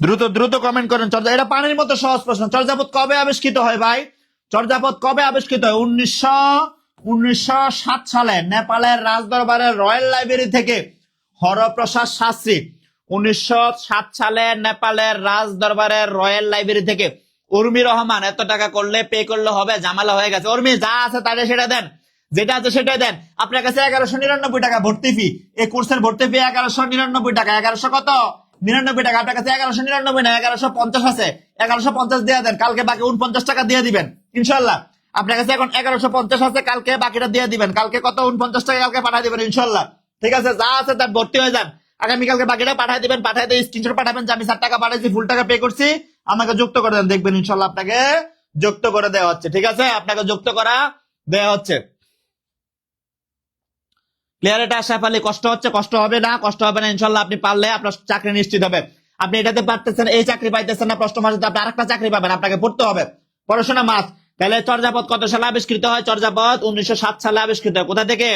দ্রুত দ্রুত কমেন্ট করেন। এটা পানির মতো সহজ প্রশ্ন। চর্যাপদ কবে আবিষ্কৃত হয় ভাই? চর্যাপদ কবে আবিষ্কৃত হয়? 1907 সালে নেপালের রাজদরবারের রয়্যাল লাইব্রেরি থেকে হরপ্রসাদ শাস্ত্রী। 1907 সালে নেপালের রাজদরবারের রয়্যাল লাইব্রেরি থেকে। উর্মি রহমান, এত টাকা করলে পে করলে হবে, ঝামেলা হয়ে গেছে। উর্মি যা আছে তাহলে সেটা দেন, যেটা আছে সেটাই দেন। আপনার কাছে 1199 টাকা ভর্তি ফি। এই কোর্সের ভর্তি ফি 1199 টাকা। 1100 কত? 99 টাকা। আপনার কাছে 1199 না, 1150 আছে। 1150 দিয়ে দেন, কালকে বাকি 49 টাকা দিয়ে দিবেন ইনশাল্লাহ। আপনার কাছে এখন 1150 আছে, কালকে বাকিটা দিয়ে দিবেন। কালকে কত? 49 টাকা কালকে পাঠিয়ে দিবেন ইনশাল্লাহ। ঠিক আছে, যা আছে তার ভর্তি হয়ে যান। আগামীকালকে বাকিটা পাঠিয়ে দিবেন। পাঠিয়ে দিয়ে স্ক্রিনশট পাঠাবেন যে আমি 4 টাকা পাঠাইছি, ফুল টাকা পে করছি, আমাকে যুক্ত করে দেন। দেখবেন ইনশাল্লাহ আপনাকে যুক্ত করে দেওয়া হচ্ছে। ঠিক আছে, আপনাকে যুক্ত করা দেওয়া হচ্ছে। ক্লিয়ার? এটা শেফালি, কষ্ট হচ্ছে? কষ্ট হবে না, কষ্ট হবে না ইনশাল্লাহ। আপনি পারলে আপনার চাকরি নিশ্চিত হবে। আপনি এটাতে পারতেছেন, এই চাকরি পাইতেছেন না, প্রশ্ন মাসে আপনি আরেকটা চাকরি পাবেন, আপনাকে পড়তে হবে। পড়াশোনা মাস। তাহলে চর্যাপদ কত সালে আবিষ্কৃত হয়? চর্যাপদ 1907 সালে আবিষ্কৃত হয়। কোথা থেকে?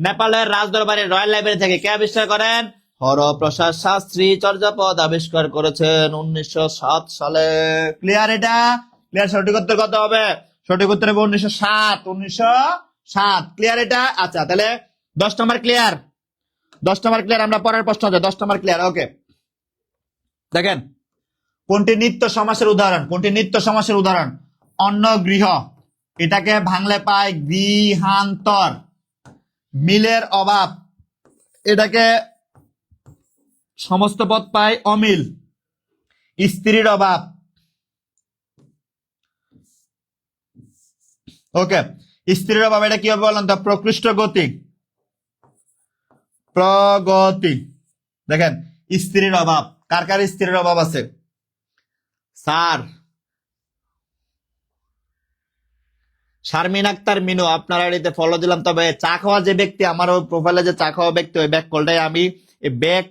নেপালের রাজদরবারের রয়্যাল লাইব্রেরি থেকে। কে আবিষ্কার করেন? হরপ্রসাদ শাস্ত্রী চর্যাপদ আবিষ্কার করেছেন 1907 সালে। ক্লিয়ার এটা? ক্লিয়ার? সঠিক উত্তর কত হবে? সঠিক উত্তর হবে 1907। 1907। ক্লিয়ার এটা? আচ্ছা, তাহলে 10 নম্বর ক্লিয়ার। 10 নম্বর ক্লিয়ার। আমরা পরের প্রশ্ন যাই। 10 নম্বর ক্লিয়ার। ওকে, দেখেন, কোনটি নিত্য সমাসের উদাহরণ? কোনটি নিত্য সমাসের উদাহরণ? অন্ন গৃহ, এটাকে ভাঙলে পায় গৃহান্তর। মিলের অভাব, এটাকে সমস্ত পদ পায় অমিল। স্ত্রীর অভাব, ওকে, স্ত্রীর অভাব এটা কি হবে বলেন তো? প্রকৃষ্ট গতি, প্রগতি। দেখেন, স্ত্রীর অভাব, কার কার স্ত্রীর অভাব আছে? স্যার শারমিন আক্তার মিনু, আপনার আইডিতে ফলো দিলাম। তবে চা খাওয়া যে ব্যক্তি, আমার ওই প্রোফাইলে যে চা খাওয়া ব্যক্তি, ওই ব্যাক কলটাই আমি। ব্যাক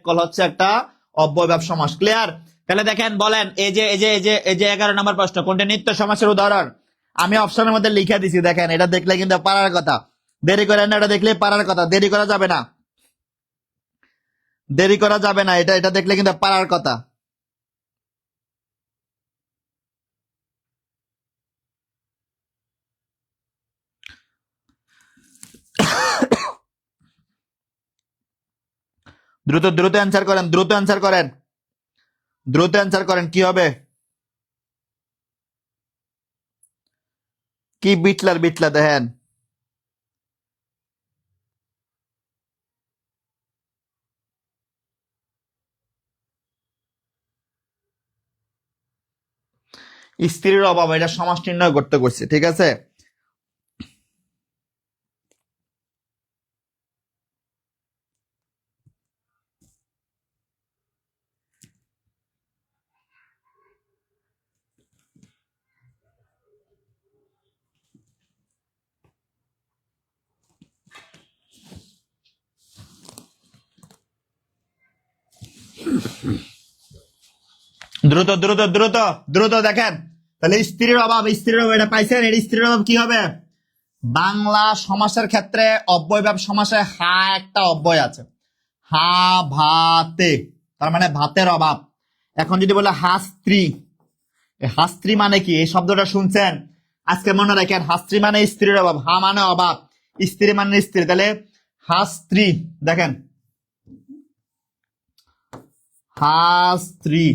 কল হচ্ছে একটা অব্যয়ভাব সমাস। ক্লিয়ার? তাহলে দেখেন, বলেন, এই যে 11 নম্বর প্রশ্ন, কোনটা নিত্য সমাসের উদাহরণ? আমি অপশনের মধ্যে লিখে দিছি, দেখেন, এটা দেখলে কিন্তু পারার কথা। দেরি করেন না, এটা দেখলে পারার কথা। দেরি করা যাবে না, দেরি করা যাবে না। এটা দেখলে কিন্তু পারার কথা। দ্রুত দ্রুত অ্যান্সার করেন, দ্রুত অ্যান্সার করেন, দ্রুত অ্যান্সার করেন। কি হবে? কি বিটলার বিটলা দেখেন। স্ত্রীর অভাব, এটা সমাস নির্ণয় করতে করছে। ঠিক আছে, দ্রুত দ্রুত দ্রুত দ্রুত দেখেন। তাহলে স্ত্রীর অভাব, স্ত্রীর অভাব এটা পাইছেন। এর স্ত্রীর অভাব কি হবে? বাংলা সমাসের ক্ষেত্রে অব্যয়ভাব সমাসে হা একটা অব্যয় আছে, হা ভাতে, তার মানে ভাতের অভাব। এখন যদি বলে হাস্ত্রী, হাস্ত্রী মানে কি? এই শব্দটা শুনছেন? আজকে মনে রাখেন, হাস্ত্রী মানে স্ত্রীর অভাব, হা মানে অভাব, স্ত্রী মানে স্ত্রী। তাহলে হাস্ত্রী, দেখেন, হাস্ত্রী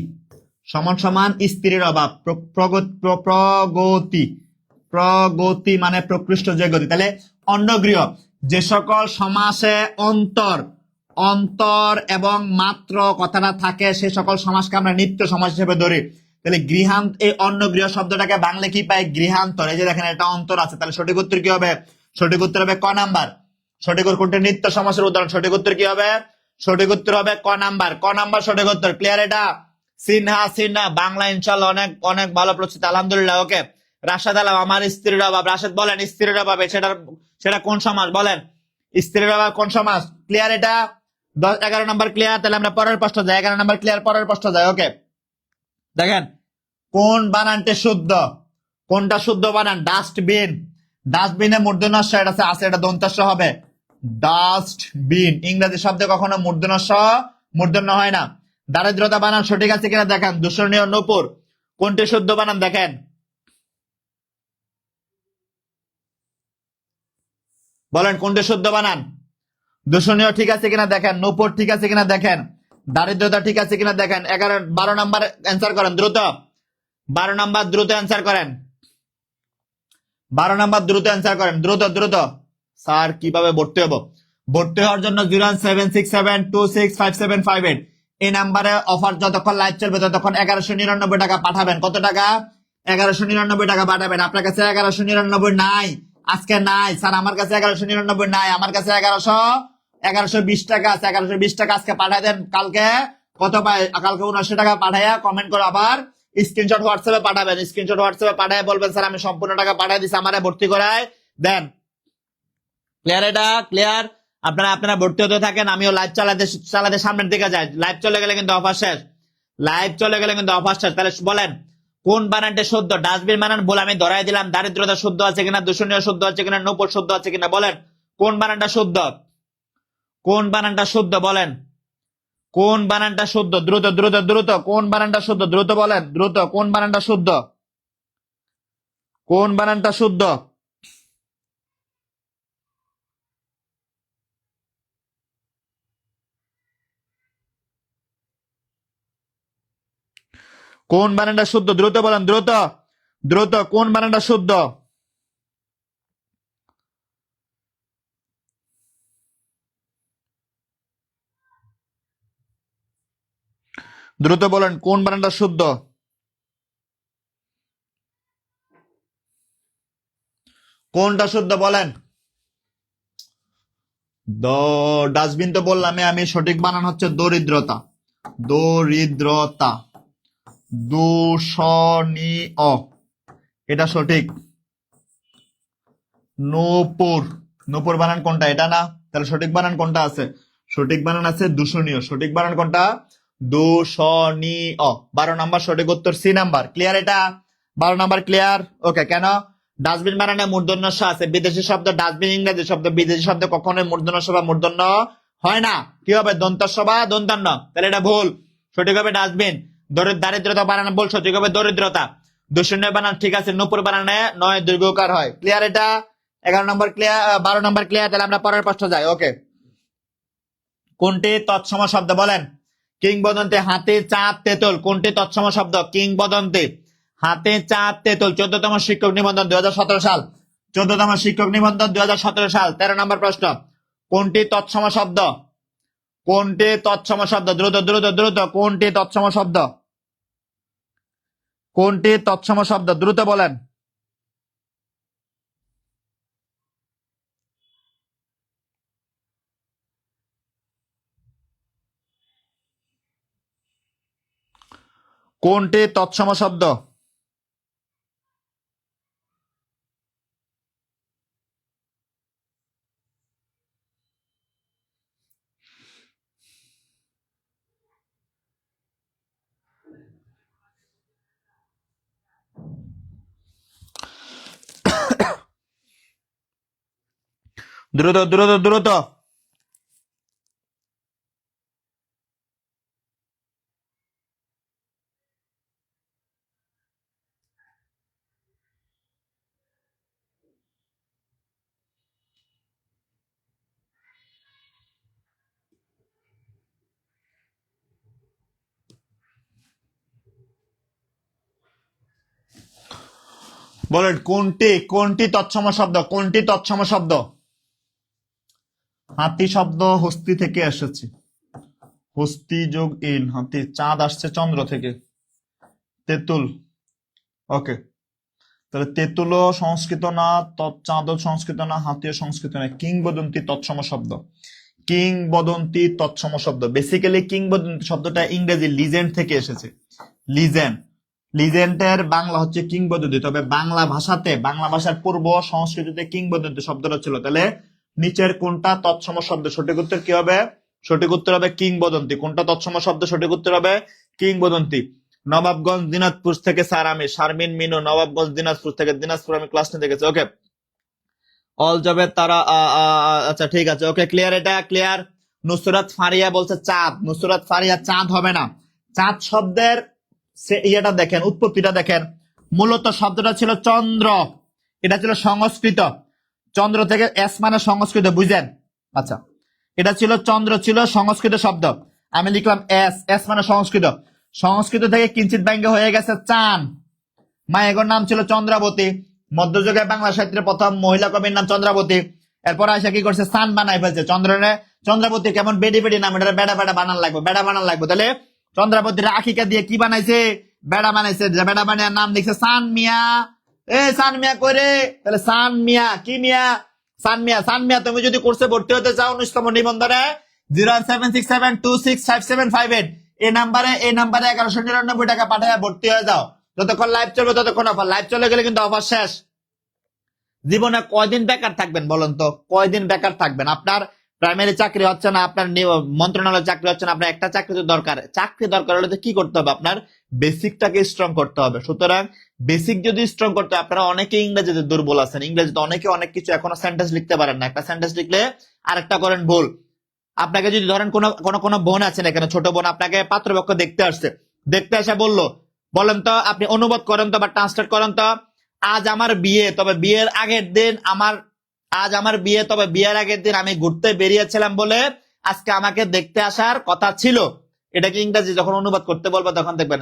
সমান সমান স্ত্রীর অভাব। প্রগতি, প্রগতি মানে প্রকৃষ্ট যে গতি। তাহলে অন্নগৃহ, যে সকল সমাসে অন্তর, অন্তর এবং মাত্র কথাটা থাকে, সে সকল সমাসকে আমরা নিত্য সমাস হিসেবে ধরি। তাহলে গৃহান্ত, এই অন্নগৃহ শব্দটাকে বাংলা কি পাই? গৃহান্তর। এই যে দেখেন, এটা অন্তর আছে। তাহলে সঠিক উত্তর কি হবে? সঠিক উত্তর হবে ক নাম্বার। সঠিক উত্তর কোনটা নিত্য সমাসের উদাহরণ? সঠিক উত্তর কি হবে? সঠিক উত্তর হবে ক নাম্বার। ক নাম্বার সঠিক উত্তর। ক্লিয়ার এটা? সিনহা, সিনহা বাংলা ইনশাল্লাহ অনেক অনেক ভালো প্রস্তুতি, আলহামদুলিল্লাহ। ওকে, রাশেদ আলম, আমার স্ত্রীর অভাব। রাশেদ বলেন, স্ত্রীর অভাবে সেটা কোন সমাস? বলেন, স্ত্রীর অভাব কোন সমাস? ক্লিয়ার এটা? 11 নম্বর ক্লিয়ার। তাহলে আমরা পরের প্রশ্ন যাই। 11 নম্বর ক্লিয়ার, পরের প্রশ্ন যাই। ওকে, দেখেন, কোন বানানটা শুদ্ধ? কোনটা শুদ্ধ বানান? ডাস্টবিন। ডাস্টবিনে মূর্ধন্য ষ এটা আছে, এটা দন্তাস্য হবে। ডাস্টবিন। ইংরেজি শব্দে কখনো মূর্ধন্য হয় না। দারিদ্রতা বানান সঠিক আছে কিনা দেখেন। দূষণীয় নূপুর, কোনটি শুদ্ধ বানান দেখেন। বলেন, কোনটি শুদ্ধ বানান? দূষণীয় ঠিক আছে কিনা দেখেন, নূপুর ঠিক আছে কিনা দেখেন, দারিদ্রতা ঠিক আছে কিনা দেখেন। 12 নাম্বার অ্যান্সার করেন দ্রুত। 12 নাম্বার দ্রুত অ্যান্সার করেন। 12 নাম্বার দ্রুত অ্যান্সার করেন, দ্রুত দ্রুত। স্যার কিভাবে ভর্তি হবো? ভর্তি হওয়ার জন্য 07672657558 এই নাম্বারে অফার যতক্ষণ লাইভ চলবে ততক্ষণ 1199 টাকা পাঠাবেন। কত টাকা? 1199 টাকা পাঠাবেন। আপনার কাছে 1199 নাই, আজকে নাই। স্যার আমার কাছে 1199 নাই, আমার কাছে 1120 টাকা আছে। 1120 টাকা আজকে পাঠাই দেন। কালকে কত পাই? কালকে 79 টাকা পাঠাইয়া কমেন্ট করে আবার স্ক্রিনশট হোয়াটসঅ্যাপে পাঠাবেন। স্ক্রিনশট হোয়াটসঅ্যাপে পাঠায় বলবেন, স্যার আমি সম্পূর্ণ টাকা পাঠাই দিচ্ছি, আমারে ভর্তি করায় দেন। ক্লিয়ার এটা? ক্লিয়ার? আপনারা আপনারা ভর্তি হতে থাকেন, আমিও লাইভ চালাতে চালাতে সামনের দিকে যাই। লাইভ চলে গেলে কিন্তু অফার শেষ, লাইভ চলে গেলে কিন্তু অফার শেষ। তাহলে বলেন কোন বানানটা শুদ্ধ? ডাস্টবিন বানান বলে আমি ধরাই দিলাম। দারিদ্রতা শুদ্ধ আছে কিনা, দূষণীয় শুদ্ধ আছে কিনা, নূপুর শুদ্ধ আছে কিনা, বলেন কোন বানানটা শুদ্ধ? কোন বানানটা শুদ্ধ বলেন? কোন বানানটা শুদ্ধ? দ্রুত দ্রুত দ্রুত, কোন বানানটা শুদ্ধ? দ্রুত বলেন, দ্রুত কোন বানানটা শুদ্ধ? কোন বানানটা শুদ্ধ? কোন বানানটা শুদ্ধ? দ্রুত বলেন, দ্রুত দ্রুত, কোন বানানটা শুদ্ধ? দ্রুত বলেন কোন বানানটা শুদ্ধ? কোনটা শুদ্ধ বলেন? ডাস্টবিন তো বললাম আমি, সঠিক বানান হচ্ছে দরিদ্রতা। দরিদ্রতা, দূষণীয়, এটা সঠিক। নূপুর, নূপুর বানান কোনটা? এটা না? তাহলে সঠিক বানান কোনটা আছে? সঠিক বানান আছে দূষণীয়। সঠিক বানান কোনটা? দূষণীয়। 12 নম্বর সঠিক উত্তর, সি নাম্বার। ক্লিয়ার এটা? 12 নম্বর ক্লিয়ার? ওকে। কেন? ডাস্টবিন বানানে মূর্ধন্য স আছে। বিদেশি শব্দ ডাস্টবিন ইংরেজি শব্দ, বিদেশি শব্দ কখনোই মূর্ধন্য স বা মূর্ধন্য হয় না। কি হবে? দন্তস্ব বা দন্তান্ন। তাহলে এটা ভুল। সঠিক হবে ডাস্টবিন। দারিদ্রতা বানানে ভুল, সঠিক হবে দরিদ্রতা। দূষণীয় বানান ঠিক আছে, নূপুর বানানে নয় দীর্ঘকার হয়। ক্লিয়ার এটা? 11 নম্বর ক্লিয়ার, 12 নম্বর ক্লিয়ার। তাহলে আমরা পরের প্রশ্ন যাই। ওকে। কোনটি তৎসম শব্দ বলেন? কিংবদন্তি, হাতি, চাঁদ, তেঁতুল। কোনটি তৎসম শব্দ? কিংবদন্তি, হাতি, চাঁদ, তেঁতুল। 14তম শিক্ষক নিবন্ধন 2017 সাল। 14তম শিক্ষক নিবন্ধন 2017 সাল। 13 নম্বর প্রশ্ন, কোনটি তৎসম শব্দ? কোনটি তৎসম শব্দ? দ্রুত দ্রুত দ্রুত, কোনটি তৎসম শব্দ? কোনটি তৎসম শব্দ? দ্রুত বলেন। কোনটি তৎসম শব্দ? দ্রুত দ্রুত দ্রুত। বলেন কোনটি, কোনটি তৎসম শব্দ? কোনটি তৎসম শব্দ? হাতি শব্দ হস্তি থেকে এসেছে। হস্তি যোগ ইন, হাতি। চাঁদ আসছে চন্দ্র থেকে। তেঁতুল, ওকে। তাহলে তেঁতুলও সংস্কৃত না, চাঁদও সংস্কৃত না, হাতিও সংস্কৃত না। কিংবদন্তি তৎসম শব্দ। কিংবদন্তি তৎসম শব্দ। বেসিক্যালি কিংবদন্তি শব্দটা ইংরেজি লিজেন্ড থেকে এসেছে। লিজেন্ড, লিজেন্ডের বাংলা হচ্ছে কিংবদন্তি। তবে বাংলা ভাষাতে, বাংলা ভাষার পূর্ব সংস্কৃতিতে কিংবদন্তি শব্দটা ছিল। তাহলে নিচের কোনটা তৎসম শব্দ? সঠিক উত্তর কি হবে? সঠিক উত্তর হবে কিংবদন্তি। কোনটা তৎসম শব্দ? সঠিক উত্তর হবে কিংবদন্তি। নবাবগঞ্জ দিনাজপুর থেকে স্যার আমি, শারমিন মিনু, নবাবগঞ্জ দিনাজপুর থেকে। দিনাজপুর আমি ক্লাস নিতে গেছি। ওকে। অল জবে তারা আচ্ছা ঠিক আছে। ওকে ক্লিয়ার এটা? ক্লিয়ার। নুসরাত ফারিয়া বলছে চাঁদ। নুসরাত ফারিয়া চাঁদ হবে না। চাঁদ শব্দের ইয়েটা দেখেন, উৎপত্তিটা দেখেন। মূলত শব্দটা ছিল চন্দ্র, এটা ছিল সংস্কৃত। চন্দ্র থেকে এস মানে সংস্কৃত, বুঝেন? আচ্ছা, এটা ছিল চন্দ্র, ছিল সংস্কৃত শব্দ। আমি লিখলাম এস, এস মানে সংস্কৃত। সংস্কৃত থেকে কিঞ্চিত ব্যঙ্গ হয়ে গেছে চান। মায়ের নাম ছিল চন্দ্রাবতী। মধ্যযুগে বাংলা সাহিত্যের প্রথম মহিলা কবির নাম চন্দ্রাবতী। এরপর আয়সা কি করছে? সান বানাই ফেলছে। চন্দ্রাবতী কেমন বেডি বেডি নাম, এটা বেড়া বেড়া বানান লাগবে, বেড়া বানান লাগবে। তাহলে চন্দ্রাবতীর আখিকা দিয়ে কি বানাইছে? বেড়া বানাইছে। বেড়া বানিয়ে নাম লিখছে সান মিয়া। এ সান মিয়া করে, তাহলে সান মিয়া কি মিয়া? সান মিয়া। সান মিয়া তুমি যদি কোর্সে ভর্তি হতে চাও 19তম নিবন্ধনে 07672657558 এই নাম্বারে 1199 টাকা পাঠায় ভর্তি হয়ে যাও। যতক্ষণ লাইভ চলবে ততক্ষণ অফার। লাইভ চলে গেলে কিন্তু অফার শেষ। জীবনে কয়দিন বেকার থাকবেন বলেন তো? কয়দিন বেকার থাকবেন? আপনার প্রাইমারি চাকরি হচ্ছে না, আপনার মন্ত্রণালয় চাকরি হচ্ছে না, আপনার একটা চাকরি তো দরকার। চাকরি দরকার হলে তো কি করতে হবে, আপনার বেসিকটাকে স্ট্রং করতে হবে। সুতরাং বেসিক যদি স্ট্রং করতে হয়, আপনারা অনেকে ইংরেজিতে দুর্বল আছেন, ইংরেজিতে অনেকে অনেক কিছু এখনো সেন্টেন্স লিখতে পারেন না, একটা সেন্টেন্স লিখলে আরেকটা করেন ভুল। আপনাকে যদি ধরেন কোনো বোন আছেন এখানে, ছোট বোন আপনাকে পাত্রপক্ষ দেখতে আসছে, দেখতে এসে বলেন তো, আপনি অনুবাদ করেন তো বা ট্রান্সলেট করেন তো, আজ আমার বিয়ে, তবে বিয়ের আগের দিন আজ আমার বিয়ে, তবে বিয়ের আগের দিন আমি ঘুরতে বেরিয়েছিলাম বলে আজকে আমাকে দেখতে আসার কথা ছিল। এটাকে ইংরেজি যখন অনুবাদ করতে বলবো তখন দেখবেন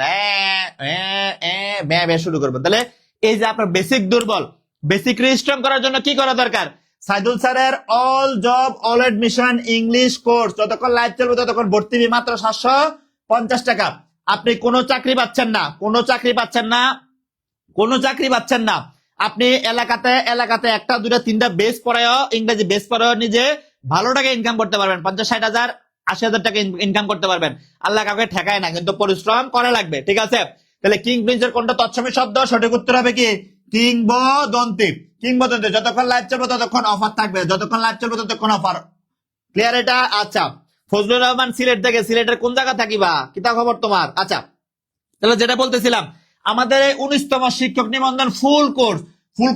ব্যা শুরু করবেন। তাহলে এই যে আপনার বেসিক দুর্বল, বেসিক স্ট্রং করার জন্য কি করা দরকার? সাইদুল স্যারের all job all admission English course যতক্ষণ লাইভ চলবে ততক্ষণ ভর্তি ফি মাত্র 750 টাকা। আপনি কোনো চাকরি পাচ্ছেন না, কোনো চাকরি পাচ্ছেন না, আপনি এলাকাতে একটা দুইটা তিনটা বেস পড়ায়, ইংরেজি বেস পড়ায় নিজে ভালো টাকা ইনকাম করতে পারবেন, 50-60 হাজার 80 হাজার টাকা ইনকাম করতে পারবেন। আল্লাহ কাউকে ঠেকায় না, কিন্তু পরিশ্রম করা লাগবে, ঠিক আছে? তাহলে কিং প্রিন্সের কোনটা তৎসমী শব্দ? সঠিক উত্তর হবে কি কিংবদন্তি। কিংবদন্তি। যতক্ষণ লাইভ চলবে ততক্ষণ অফার থাকবে, যতক্ষণ লাইভ চলবে ততক্ষণ অফার। ক্লিয়ার এটা? আচ্ছা, ফজলুর রহমান সিলেট থেকে, সিলেটের কোন জায়গা থাকিবা, কিতা খবর তোমার? আচ্ছা, তাহলে যেটা বলতেছিলাম, আমাদের এই 19তম শিক্ষক নিবন্ধন ফুল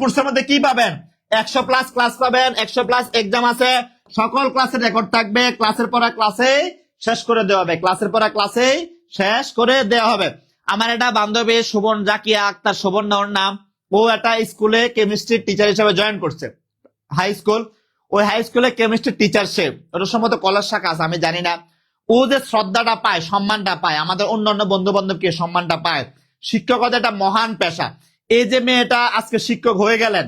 কোর্সের মধ্যে কি পাবেন? 100+ ক্লাস পাবেন, 100+ এক্সাম আছে, সকল ক্লাসের রেকর্ড থাকবে, ক্লাসের পর ক্লাসে শেষ করে দেওয়া হবে, ক্লাসের পর ক্লাসে শেষ করে দেওয়া হবে। আমার একটা বান্ধবী সুবর্ণ জাকিয়া আক্তার, সুবর্ণ ওর নাম, ও একটা স্কুলে কেমিস্ট্রি টিচার হিসেবে জয়েন করছে, হাই স্কুল। ওই হাই স্কুলে কেমিস্ট্রি টিচার, সে ওর সম্ভবত কলেজ শাখা আছে, আমি জানি না। ও যে শ্রদ্ধাটা পায়, সম্মানটা পায়, আমাদের অন্যান্য বন্ধু বান্ধবকে সম্মানটা পায়। শিক্ষকতা একটা মহান পেশা। এই যে মেয়েটা আজকে শিক্ষক হয়ে গেলেন,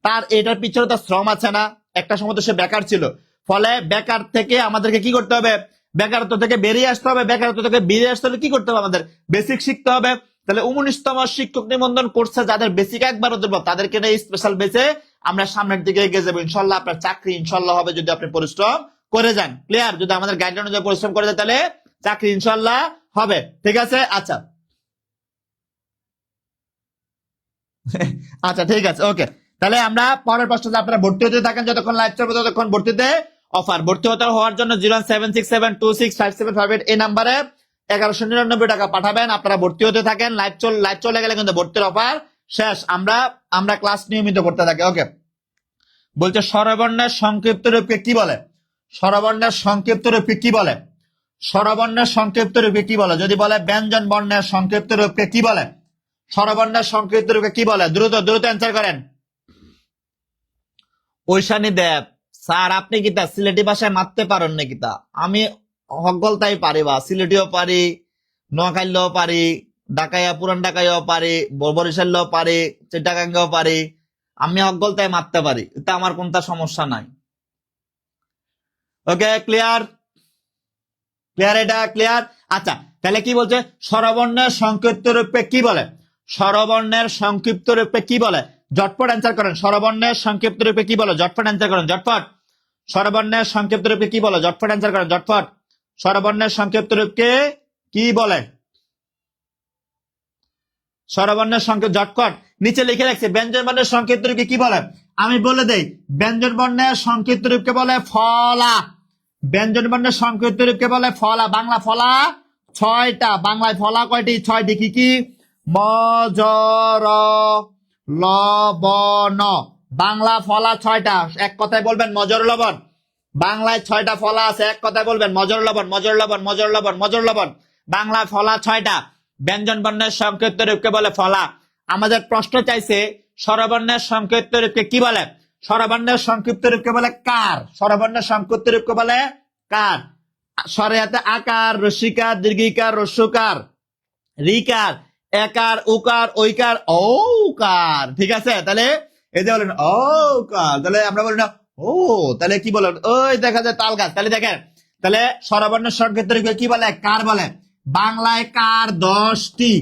তার এটার পিছনে তার শ্রম আছে না? একটা সময় তো সে বেকার ছিল, ফলে বেকার থেকে আমাদেরকে কি করতে হবে? বেকারত্ব থেকে বেরিয়ে আসতে হবে। বেকারত্ব থেকে বেরিয়ে আসতে হলে কি করতে হবে? আমাদের বেসিক শিখতে হবে। তাহলে 19তম শিক্ষক নিবন্ধন কোর্সে যাদের বেসিক একবারও দেবো, তাদেরকে স্পেশাল বেসে আমরা সামনের দিকে এগিয়ে যাবো ইনশাল্লাহ। আপনার চাকরি ইনশাল্লাহ হবে যদি আপনি পরিশ্রম করে যান। ক্লিয়ার? যদি আমাদের গাইডলাইন অনুযায়ী পরিশ্রম করে যান তাহলে চাকরি ইনশাল্লাহ হবে, ঠিক আছে? আচ্ছা আচ্ছা, ঠিক আছে, ওকে। তাহলে আমরা পরের প্রশ্নে, আপনারা ভর্তি হতে থাকেন, যতক্ষণ লাইভ চলবে ততক্ষণ ভর্তিতে অফার। ভর্তি হতে হওয়ার জন্য 01767265758 এই নাম্বারে 1199 টাকা পাঠাবেন। আপনারা ভর্তি হতে থাকেন, লাইভ চলে গেলে কিন্তু ভর্তির অফার শেষ। আমরা ক্লাস নিয়মিত করতে থাকি, ওকে। বলছে স্বরবর্ণের সংক্ষিপ্ত রূপকে কি বলে? স্বরবর্ণের সংক্ষিপ্ত রূপকে কি বলে? স্বরবর্ণের সংক্ষিপ্ত রূপকে কি বলে? যদি বলে ব্যঞ্জন বর্ণের সংক্ষিপ্ত রূপকে কি বলে? স্বরবর্ণের সংক্ষিপ্ত রূপকে কি বলে? দ্রুত অ্যান্সার করেন। ঐশানী দেব, স্যার আপনি কি তা সিলেটি ভাষায় মারতে পারেন নাকি? তা আমি হকগল তাই পারি, বা সিলেটিও পারি, নোয়াখালীও পারি, পুরান ঢাকাইও পারি, বরিশালেও পারি, চিটাগাঙ্গেও পারি, আমি হকগল তাই মারতে পারি, তা আমার কোনটা সমস্যা নাই। ওকে, ক্লিয়ার? এটা ক্লিয়ার? আচ্ছা, তাহলে কি বলছে? স্বরবর্ণের সংক্ষিপ্ত রূপে কি বলে? স্বরবর্ণের সংক্ষিপ্ত রূপে কি বলে? ঝটপট অ্যান্সার করেন। স্বরবর্ণের সংক্ষিপ্ত রূপে কি বলে? ঝটপট অ্যান্সার করেন, ঝটপট। স্বরবর্ণের সংক্ষিপ্ত রূপে কি বলে? ঝটপট অ্যান্সার করেন, ঝটপট। স্বরবর্ণের সংক্ষিপ্ত রূপকে কি বলে? স্বরবর্ণের সংক্ষিপ্ত, ঝটপট নিচে লিখে রাখছে। ব্যঞ্জন বর্ণের সংক্ষিপ্ত রূপকে কি বলে? আমি বলে দেই, ব্যঞ্জন বর্ণের সংক্ষিপ্ত রূপকে বলে ফলা। ব্যঞ্জন বর্ণের সংক্ষিপ্ত রূপকে বলে ফলা। বাংলা ফলা 6টা। বাংলায় ফলা কয়টি? 6টি। কি কি? ম, জ, র, ল, ব, ন। বাংলা ফলা 6টা। এক কথায় বলবেন মজর লবণ। বাংলায় 6টা ফলা আছে, এক কথায় বলবেন মজর লবণ, মজর লবণ, মজর লবণ, মজর লবণ। বাংলা ফলা 6টা। ব্যঞ্জন বর্ণের সংক্ষিপ্ত রূপকে বলে ফলা। আমাদের প্রশ্ন চাইছে স্বরবর্ণের সংক্ষিপ্ত রূপকে কি বলে? স্বরবর্ণের সংক্ষিপ্ত রূপকে বলে কার। স্বরবর্ণের সংক্ষিপ্ত রূপকে বলে কার। স্বরে আকার, রসিকার, দীর্ঘিকার, রস্যকার, রিকার, একার, উকার, ঐকার, ঔকার, ঠিক আছে? তাহলে এই যে বলেন ঔকার, তাহলে আমরা বলি না ও, তাহলে কি বলেন? ওই দেখা যায় তাল গাছ। তাহলে দেখেন, তাহলে স্বরবর্ণের সংক্ষিপ্ত রূপকে কি বলে? কার বলে। বাংলায় কার 10টি।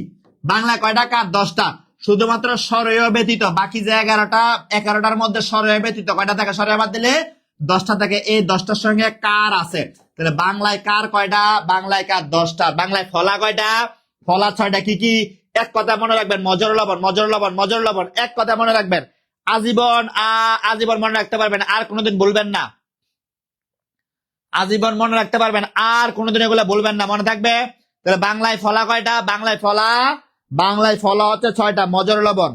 বাংলায় কয়টা কার? 10টা। শুধুমাত্র স্বরয় ব্যতীত বাকি যে 11টার মধ্যে স্বরয় ব্যতীত কয়টা থাকে? স্বরয় বাদ দিলে 10টা থাকে। এই 10টার সঙ্গে কার আছে। তাহলে বাংলায় কার কয়টা? বাংলায় কার 10টা। বাংলায় ফলা কয়টা? ফলা 6টা। কি কি? এক কথা মনে রাখবেন, মজর লবণ, মজর লবণ, মজর লবণ। এক কথা মনে রাখবেন, আজীবন আজীবন মনে রাখতে পারবেন, আর কোনোদিন বলবেন না। আজীবন মনে রাখতে পারবেন, আর কোনোদিন এগুলো বলবেন না, মনে থাকবে। তাহলে বাংলায় ফলা কয়টা? বাংলায় ফলা হচ্ছে 6টা। মজর লবণ,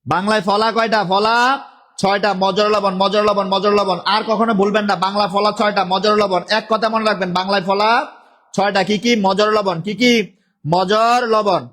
বাংলায় ফলা কয়টা? ফলা 6টা। মজর লবণ। আর কখনো ভুলবেন না, বাংলা ফলা 6টা, মজর লবণ। এক কথা মনে রাখবেন, বাংলায় ফলা 6টা। কি কি? মজর লবণ। কি কি? মজর লবণ।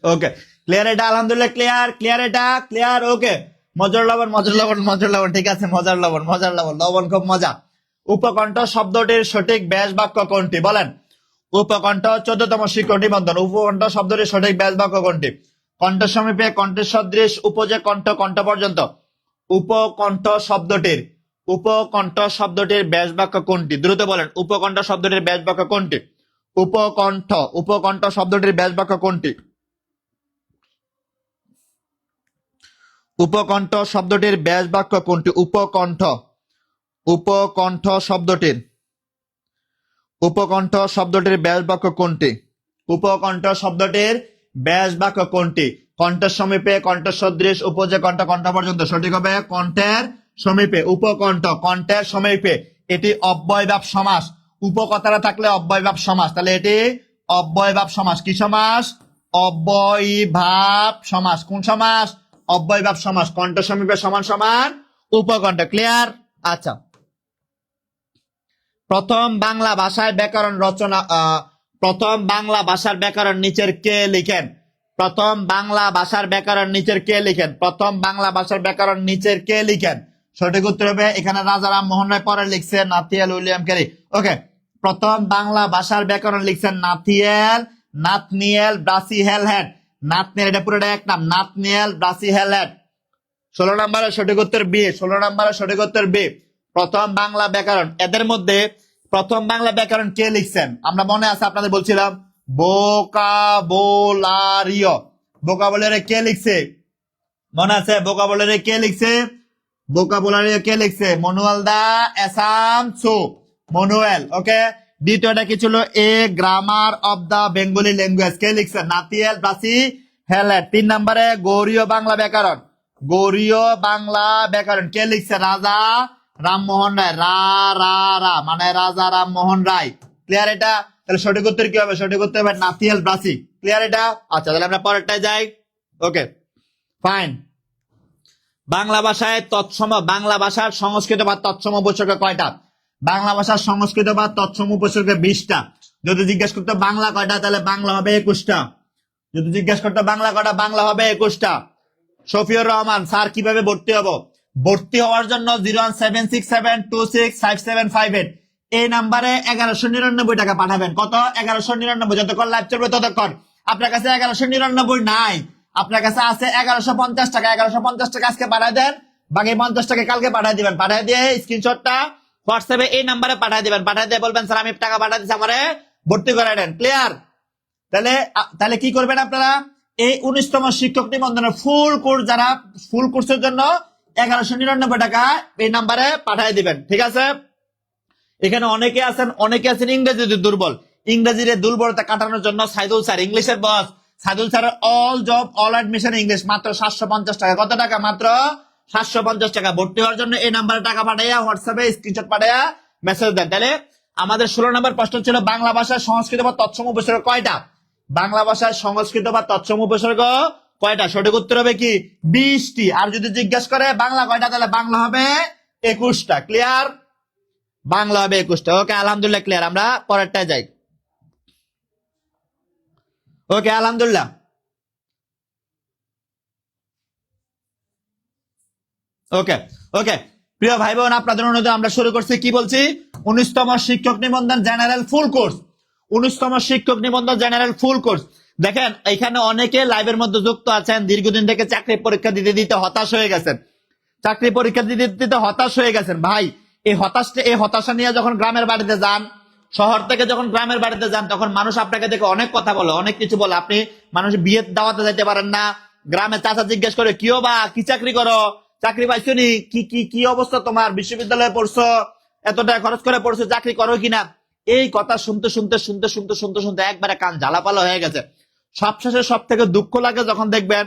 ওকে, ক্লিয়ার এটা? আলহামদুলিল্লাহ ক্লিয়ার এটা ক্লিয়ার। ওকে, মজর লবণ, ঠিক আছে। মজার লবণ, লবণ খুব মজা। উপকণ্ঠ শব্দটির সঠিক ব্যাস বাক্য কোনটি? বলেন। উপকণ্ঠ 14তম শিক্ষক নিবন্ধন। উপকণ্ঠ শব্দটির সঠিক ব্যাস বাক্য কোনটি? কণ্ঠ সমীপে, কণ্ঠের সদৃশ, উপজে কণ্ঠ, কণ্ঠ পর্যন্ত। উপকণ্ঠ শব্দটির ব্যাস বাক্য কোনটি? দ্রুত বলেন, উপকণ্ঠ শব্দটির ব্যাস বাক্য কোনটি? উপকণ্ঠ শব্দটির ব্যাস বাক্য কোনটি? উপকণ্ঠ শব্দটির ব্যাস বাক্য কোনটি? উপকণ্ঠ শব্দটির ব্যাস বাক্য কোনটি? উপকণ্ঠ শব্দটির ব্যাস বাক্য কোনটি? কণ্ঠের সমীপে, কণ্ঠের সদৃশ, উপজে কণ্ঠ, কণ্ঠ পর্যন্ত। সঠিক হবে কণ্ঠের সমীপে। উপকণ্ঠ, কণ্ঠের সমীপে। এটি অব্যয়ভাব সমাস। উপকথাটা থাকলে অব্যয়ভাব সমাস, তাহলে এটি অব্যয়ভাব সমাস। কি সমাস? অব্যয়ভাব সমাস। কোন সমাস? অব্যয়ভাব সমাস। কণ্ঠ সমীপে সমান সমান উপকণ্ঠ। ক্লিয়ার? আচ্ছা, প্রথম বাংলা ভাষায় ব্যাকরণ রচনা, প্রথম বাংলা ভাষার ব্যাকরণ নিচের কে লিখেন? প্রথম বাংলা ভাষার ব্যাকরণ নিচের কে লিখেন? প্রথম বাংলা ভাষার ব্যাকরণ নিচের কে লিখেন? সঠিক উত্তর হবে, এখানে রাজা রামমোহন রায়, পরে লিখছে নাথিয়াল উইলিয়াম ক্যারি। ওকে, প্রথম বাংলা ভাষার ব্যাকরণ লিখছেন নাথনিয়েল ব্রাসি হেলহেড। নাথনিয়েল, এটা পুরোটা এক নাম, নাথনিয়েল ব্রাসি হেলহেড। 16 নম্বরের সঠিক উত্তর বি। 16 নম্বরের সঠিক উত্তর বি, প্রথম বাংলা ব্যাকরণ। এদের মধ্যে প্রথম বাংলা ব্যাকরণ কে লিখছেন? আমরা মনে আছে আপনাদের বলছিলাম ভোকাবুলারিও। ভোকাবুলারি কে লিখছে? মনে আছে? ভোকাবুলারি কে লিখছে? ভোকাবুলারিও কে লিখছে? মনুয়েল দা এসামসু, মনুয়েল। ওকে, দ্বিতীয়টা কি ছিল? A grammar of the Bengali language. কে লিখছে? Nathaniel Brassey Halhed. 3 নম্বরে গৌড়ীয় বাংলা ব্যাকরণ। গৌড়ীয় বাংলা ব্যাকরণ কে লিখছে? রাজা রামমোহন রায়। রা মানে রাজা রামমোহন রায়। ক্লিয়ার এটা? তাহলে সঠিক উত্তর কি হবে? সঠিক উত্তর হবে নাথিয়েল ব্রাসি। ক্লিয়ার এটা? আচ্ছা, তাহলে আমরা পরেরটায় যাই। ওকে, ফাইন। বাংলা ভাষায় তৎসম, বাংলা ভাষার সংস্কৃত বা তৎসম উপসর্গ কয়টা? বাংলা ভাষার সংস্কৃত বা তৎসম উপসর্গ 20টা। যদি জিজ্ঞেস করতো বাংলা কয়টা, তাহলে বাংলা হবে 21টা। যদি জিজ্ঞেস করতো বাংলা কয়টা, বাংলা হবে 21টা। শফিউর রহমান স্যার, কিভাবে ভর্তি হব? ভর্তি হওয়ার জন্য 01762657558 এই নাম্বারে 1199 টাকা পাঠাবেন। কত? 1199। যতক্ষণ লাইভ চলবে ততক্ষণ। আপনার কাছে 1199 নাই, আপনার কাছে আছে 1150 টাকা। 1150 টাকা আজকে পাঠাই দেন, বাকি 50 টাকা কালকে পাঠাই দিবেন। পাঠাই দিয়ে স্ক্রিনশটটা হোয়াটসঅ্যাপে এই নাম্বারে পাঠাই দিবেন। পাঠাই দিয়ে বলবেন স্যার আমি টাকা পাঠাই দিচ্ছি, আমারে ভর্তি করে দেন। ক্লিয়ার? তাহলে কি করবেন আপনারা? এই 19তম শিক্ষক নিবন্ধনের ফুল কোর্স, যারা ফুল কোর্সের জন্য 1199 টাকা এই নাম্বারে পাঠিয়ে দিবেন। ঠিক আছে? এখানে অনেকে আছেন ইংরেজিতে দুর্বল। ইংরেজির দুর্বলতা কাটানোর জন্য সাইদুল স্যার, ইংলিশের বস, সাইদুল স্যারের all job all admission English মাত্র 750 টাকা। কত টাকা? মাত্র 750 টাকা। ভর্তি হওয়ার জন্য এই নাম্বারে টাকা পাঠাইয়া হোয়াটসঅ্যাপে স্ক্রিনশট পাঠাইয়া মেসেজ দেন। তাহলে আমাদের 16 নম্বর প্রশ্ন ছিল বাংলা ভাষায় সংস্কৃত বা তৎসম উপসর্গ কয়টা? বাংলা ভাষায় সংস্কৃত বা তৎসম উপসর্গ কয়টা? সঠিক উত্তর হবে কি? 20টি। আর যদি জিজ্ঞেস করে বাংলা কয়টা, তাহলে বাংলা হবে 21টা। ক্লিয়ার? বাংলা হবে 21টা। ওকে, আলহামদুলিল্লাহ ক্লিয়ার। আমরা পরেরটায় যাই। ওকে, আলহামদুলিল্লাহ। ওকে ওকে, প্রিয় ভাই বোন, আপনাদের অনুরোধে আমরা শুরু করছি। কি বলছি? 19তম শিক্ষক নিবন্ধন জেনারেল ফুল কোর্স। 19তম শিক্ষক নিবন্ধন জেনারেল ফুল কোর্স। দেখেন এখানে অনেকে লাইভের মধ্যে যুক্ত আছেন, দীর্ঘদিন থেকে চাকরি পরীক্ষা দিতে দিতে হতাশ হয়ে গেছেন, চাকরি পরীক্ষা দিতে দিতে হতাশ হয়ে গেছেন। ভাই এই হতাশা নিয়ে যখন গ্রামের বাড়িতে যান, শহর থেকে যখন গ্রামের বাড়িতে যান, তখন মানুষ আপনাকে দেখে অনেক কথা বলে, অনেক কিছু বলে। আপনি মানুষ বিয়ের দাওয়াতে যাইতে পারেন না, গ্রামে চাচা জিজ্ঞেস করে কিও বা কি চাকরি করো, চাকরি পাইছো নি, কি কি কি অবস্থা তোমার, বিশ্ববিদ্যালয়ে পড়ছো, এত টাকা খরচ করে পড়ছো, চাকরি করো কিনা। এই কথা শুনতে শুনতে শুনতে শুনতে শুনতে শুনতে একবারে কান ঝালাপালা হয়ে গেছে। সবশেষে সব থেকে দুঃখ লাগে যখন দেখবেন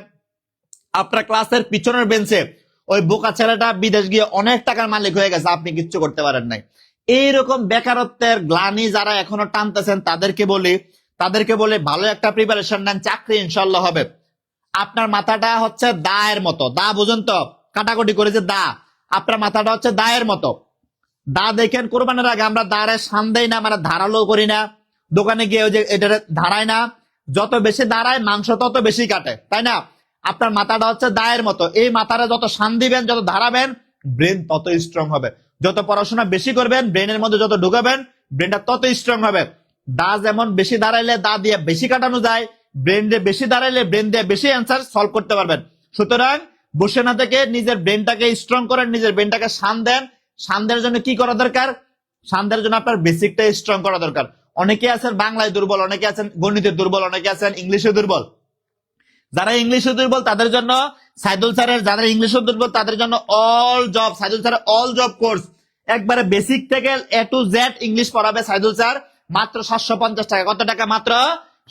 আপনার ক্লাসের পিছনের বেঞ্চে ওই বোকা ছেলেটা বিদেশ গিয়ে অনেক টাকার মালিক হয়ে গেছে, আপনি কিচ্ছু করতে পারেন নাই। এইরকম বেকারত্বের গ্লানি যারা এখনো টানতেছেন তাদেরকে বলি ভালো একটা প্রিপারেশন নেন, চাকরি ইনশাল্লাহ হবে। আপনার মাথাটা হচ্ছে দায়ের মতো, দা বুঝুন তো, কাটাকুটি করে যে দা, আপনার মাথাটা হচ্ছে দায়ের মতো। দা দেখেন কোরবানের আগে আমরা দাঁড়ে সান দেই না, মানে ধারালো করি না, দোকানে গিয়ে ওই যে এটা ধারায় না, যত বেশি দাঁড়ায় মাংস তত বেশি কাটে, তাই না? আপনার মাথাটা হচ্ছে দায়ের মতো, এই মাথাটা যত শান দিবেন, যত ধারাবেন, ব্রেন তত স্ট্রং হবে। যত পড়াশোনা বেশি করবেন, ব্রেনের মধ্যে যত ঢুকাবেন, ব্রেনটা তত স্ট্রং হবে। দা যেমন বেশি দাঁড়াইলে দা দিয়ে বেশি কাটানো যায়, ব্রেন দিয়ে বেশি দাঁড়াইলে ব্রেন দিয়ে বেশি অ্যান্সার সলভ করতে পারবেন। সুতরাং বসে না থেকে নিজের ব্রেনটাকে স্ট্রং করেন, নিজের ব্রেনটাকে শান দেন। শান দেওয়ার জন্য কি করা দরকার? শান দেওয়ার জন্য আপনার বেসিকটা স্ট্রং করা দরকার। অনেকে আছেন বাংলায় দুর্বল, অনেকে আছেন গণিতে দুর্বল, অনেকে আছেন ইংলিশে দুর্বল। যারা ইংলিশে দুর্বল তাদের জন্য সাইদুল স্যারের, যারা ইংলিশে দুর্বল তাদের জন্য অল জব, সাইদুল স্যারের অল জব কোর্স, একবারে বেসিক থেকে এ টু জেড ইংলিশ পড়াবে সাইদুল স্যার, মাত্র 750 টাকা। কত টাকা? মাত্র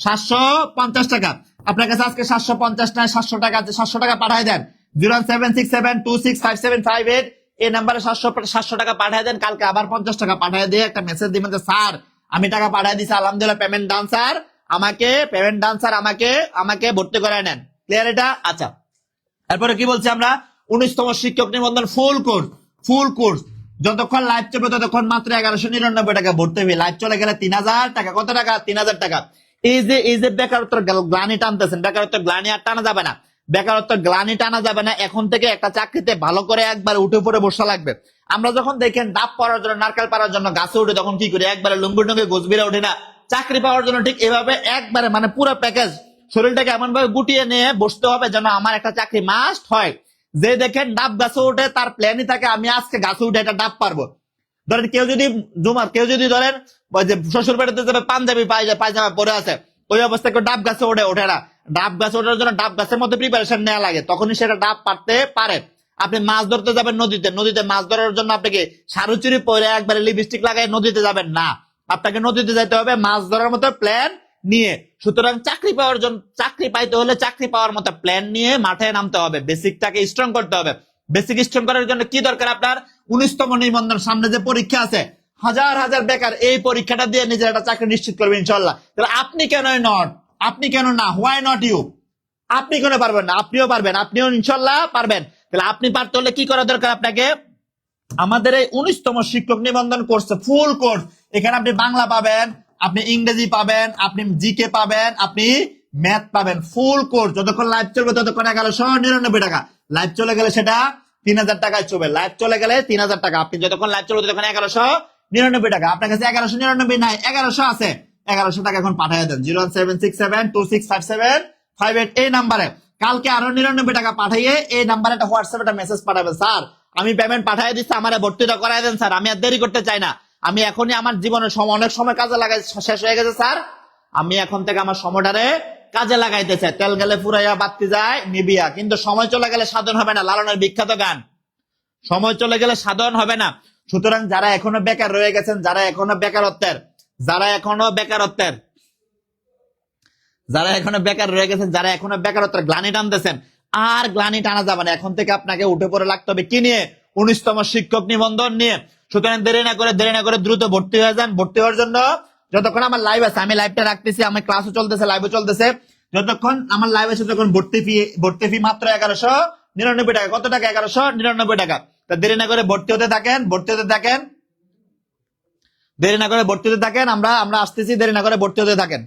750 টাকা। আপনার কাছে আজকে 750 টাকা 700 টাকা আছে, 700 টাকা পাঠায় দেন 07672657558 এই নাম্বারে 700 টাকা পাঠিয়ে দেন। কালকে আবার 50 টাকা পাঠিয়ে দিয়ে একটা মেসেজ দিবেন যে স্যার আমি টাকা পাঠিয়ে দিচ্ছি, আলহামদুলিল্লাহ পেমেন্ট ডান স্যার, আমাকে ভর্তি করায় নেন। ক্লিয়ার এটা? আচ্ছা, এরপরে কি বলছি আমরা? 19তম শিক্ষক নিবন্ধন ফুল কোর্স যতক্ষণ লাইভ চলবে ততক্ষণ মাত্র 1199 টাকা ভর্তি হবে। লাইভ চলে গেলে 3000 টাকা। কত টাকা? 3000 টাকা। এই যে বেকারত্বের গ্লানি টানতেছেন, বেকারত্বের গ্লানি আর টানা যাবে না, বেকারত্বের গ্লানি টানা যাবে না। এখন থেকে একটা চাকরিতে ভালো করে একবার উঠে পড়ে বসা লাগবে। আমরা যখন দেখেন ডাব পাড়ার জন্য, নারকেল পাড়ার জন্য গাছে উঠে, তখন কি করি? একবারে লুঙ্গি টুঙ্গি গোছবিরা উঠে না। চাকরি পাওয়ার জন্য ঠিক এভাবে একবারে মানে পুরো প্যাকেজ শরীরটাকে এমন ভাবে গুটিয়ে নিয়ে বসতে হবে যেন আমার একটা চাকরি মাস্ট হয়। যে দেখেন ডাব গাছে উঠে তার প্ল্যানই থাকে আমি আজকে গাছে উঠে একটা ডাব পারবো। ধরেন কেউ যদি ধরেন যে শ্বশুর বাড়িতে যাবে, পাঞ্জাবি পায়জামা পরে আছে, ওই অবস্থায় কেউ ডাব গাছে ওঠে না। ডাব গাছে ওঠার জন্য ডাব গাছের মধ্যে প্রিপারেশন নেওয়া লাগে, তখনই সেটা ডাব পারতে পারে। আপনি মাছ ধরতে যাবেন নদীতে মাছ ধরার জন্য আপনাকে সারুচুরি পরে একবারে লিপস্টিক লাগাই নদীতে যাবেন না, আপনাকে নদীতে যেতে হবে মাছ ধরার মতো প্ল্যান নিয়ে। সুতরাং চাকরি পাইতে হলে চাকরি পাওয়ার মতো প্ল্যান নিয়ে মাঠে নামতে হবে, বেসিকটাকে স্ট্রং করতে হবে। বেসিক স্ট্রং করার জন্য কি দরকার? আপনার 19তম নিবন্ধন, সামনে যে পরীক্ষা আছে, হাজার হাজার বেকার এই পরীক্ষাটা দিয়ে নিজের একটা চাকরি নিশ্চিত করবে ইনশাল্লাহ। তাহলে আপনি কেন না? Why not you? আপনি কেন পারবেন না? আপনিও পারবেন, আপনিও ইনশাল্লাহ পারবেন। তাহলে আপনি পারতে হলে কি করা দরকার আপনাকে? আমাদের এই 19তম শিক্ষক নিবন্ধন কোর্সে ফুল কোর্স, এখানে আপনি বাংলা পাবেন, আপনি ইংরেজি পাবেন, আপনি জিকে পাবেন, আপনি ম্যাথ পাবেন। ফুল কোর্স যতক্ষণ লাইভ চলবে ততক্ষণ 1199 টাকা। লাইভ চলে গেলে সেটা 3000 টাকায় চলবে। লাইভ চলে গেলে 3000 টাকা। আপনি যতক্ষণ লাইভ চলবে ততক্ষণ 1199 টাকা। আপনার কাছে 1199 নাই, 1100 আছে, 1100 টাকা এখন পাঠিয়ে দেন 07672657558 এই নাম্বারে। কালকে আরো 99 টাকা পাঠিয়ে এই নাম্বারে একটা হোয়াটসঅ্যাপে একটা মেসেজ পাঠাবেন, স্যার আমি পেমেন্ট পাঠিয়ে দিচ্ছি, আমার ভর্তিটা করাই দেন স্যার, আমি আর দেরি করতে চাই না, আমি এখনই আমার জীবনের সময় অনেক সময় কাজে লাগাই শেষ হয়ে গেছে স্যার, আমি এখন থেকে আমার সময়টারে কাজে লাগাইতে চাই। তেল গেলে ফুরাইয়া বাতি যায় নিবিয়া, কিন্তু সময় চলে গেলে সাধন হবে না, লালনের বিখ্যাত গান, সময় চলে গেলে সাধন হবে না। সুতরাং যারা এখনো বেকার রয়ে গেছেন, যারা এখনো বেকার রয়ে গেছেন, যারা এখনো বেকারত্বের গ্লানি টানতেছেন, আর গ্লানি টানা যাবে না। এখন থেকে আপনাকে উঠে পড়ে লাগতে হবে কি নিয়ে? 19তম শিক্ষক নিবন্ধন নিয়ে। সুতরাং দেরি না করে দ্রুত ভর্তি হয়ে যান। ভর্তি হওয়ার জন্য যতক্ষণ আমার লাইভ আছে, আমি লাইভটা রাখতেছি, আমার ক্লাসও চলতেছে, লাইভও চলতেছে, যতক্ষণ আমার লাইভ আছে ততক্ষণ ভর্তি ফি মাত্র 1199 টাকা। কত টাকা? 1199 টাকা। তা দেরি না করে ভর্তি হতে থাকেন। আমরা আসতেছি, দেরি না করে ভর্তি হতে থাকেন।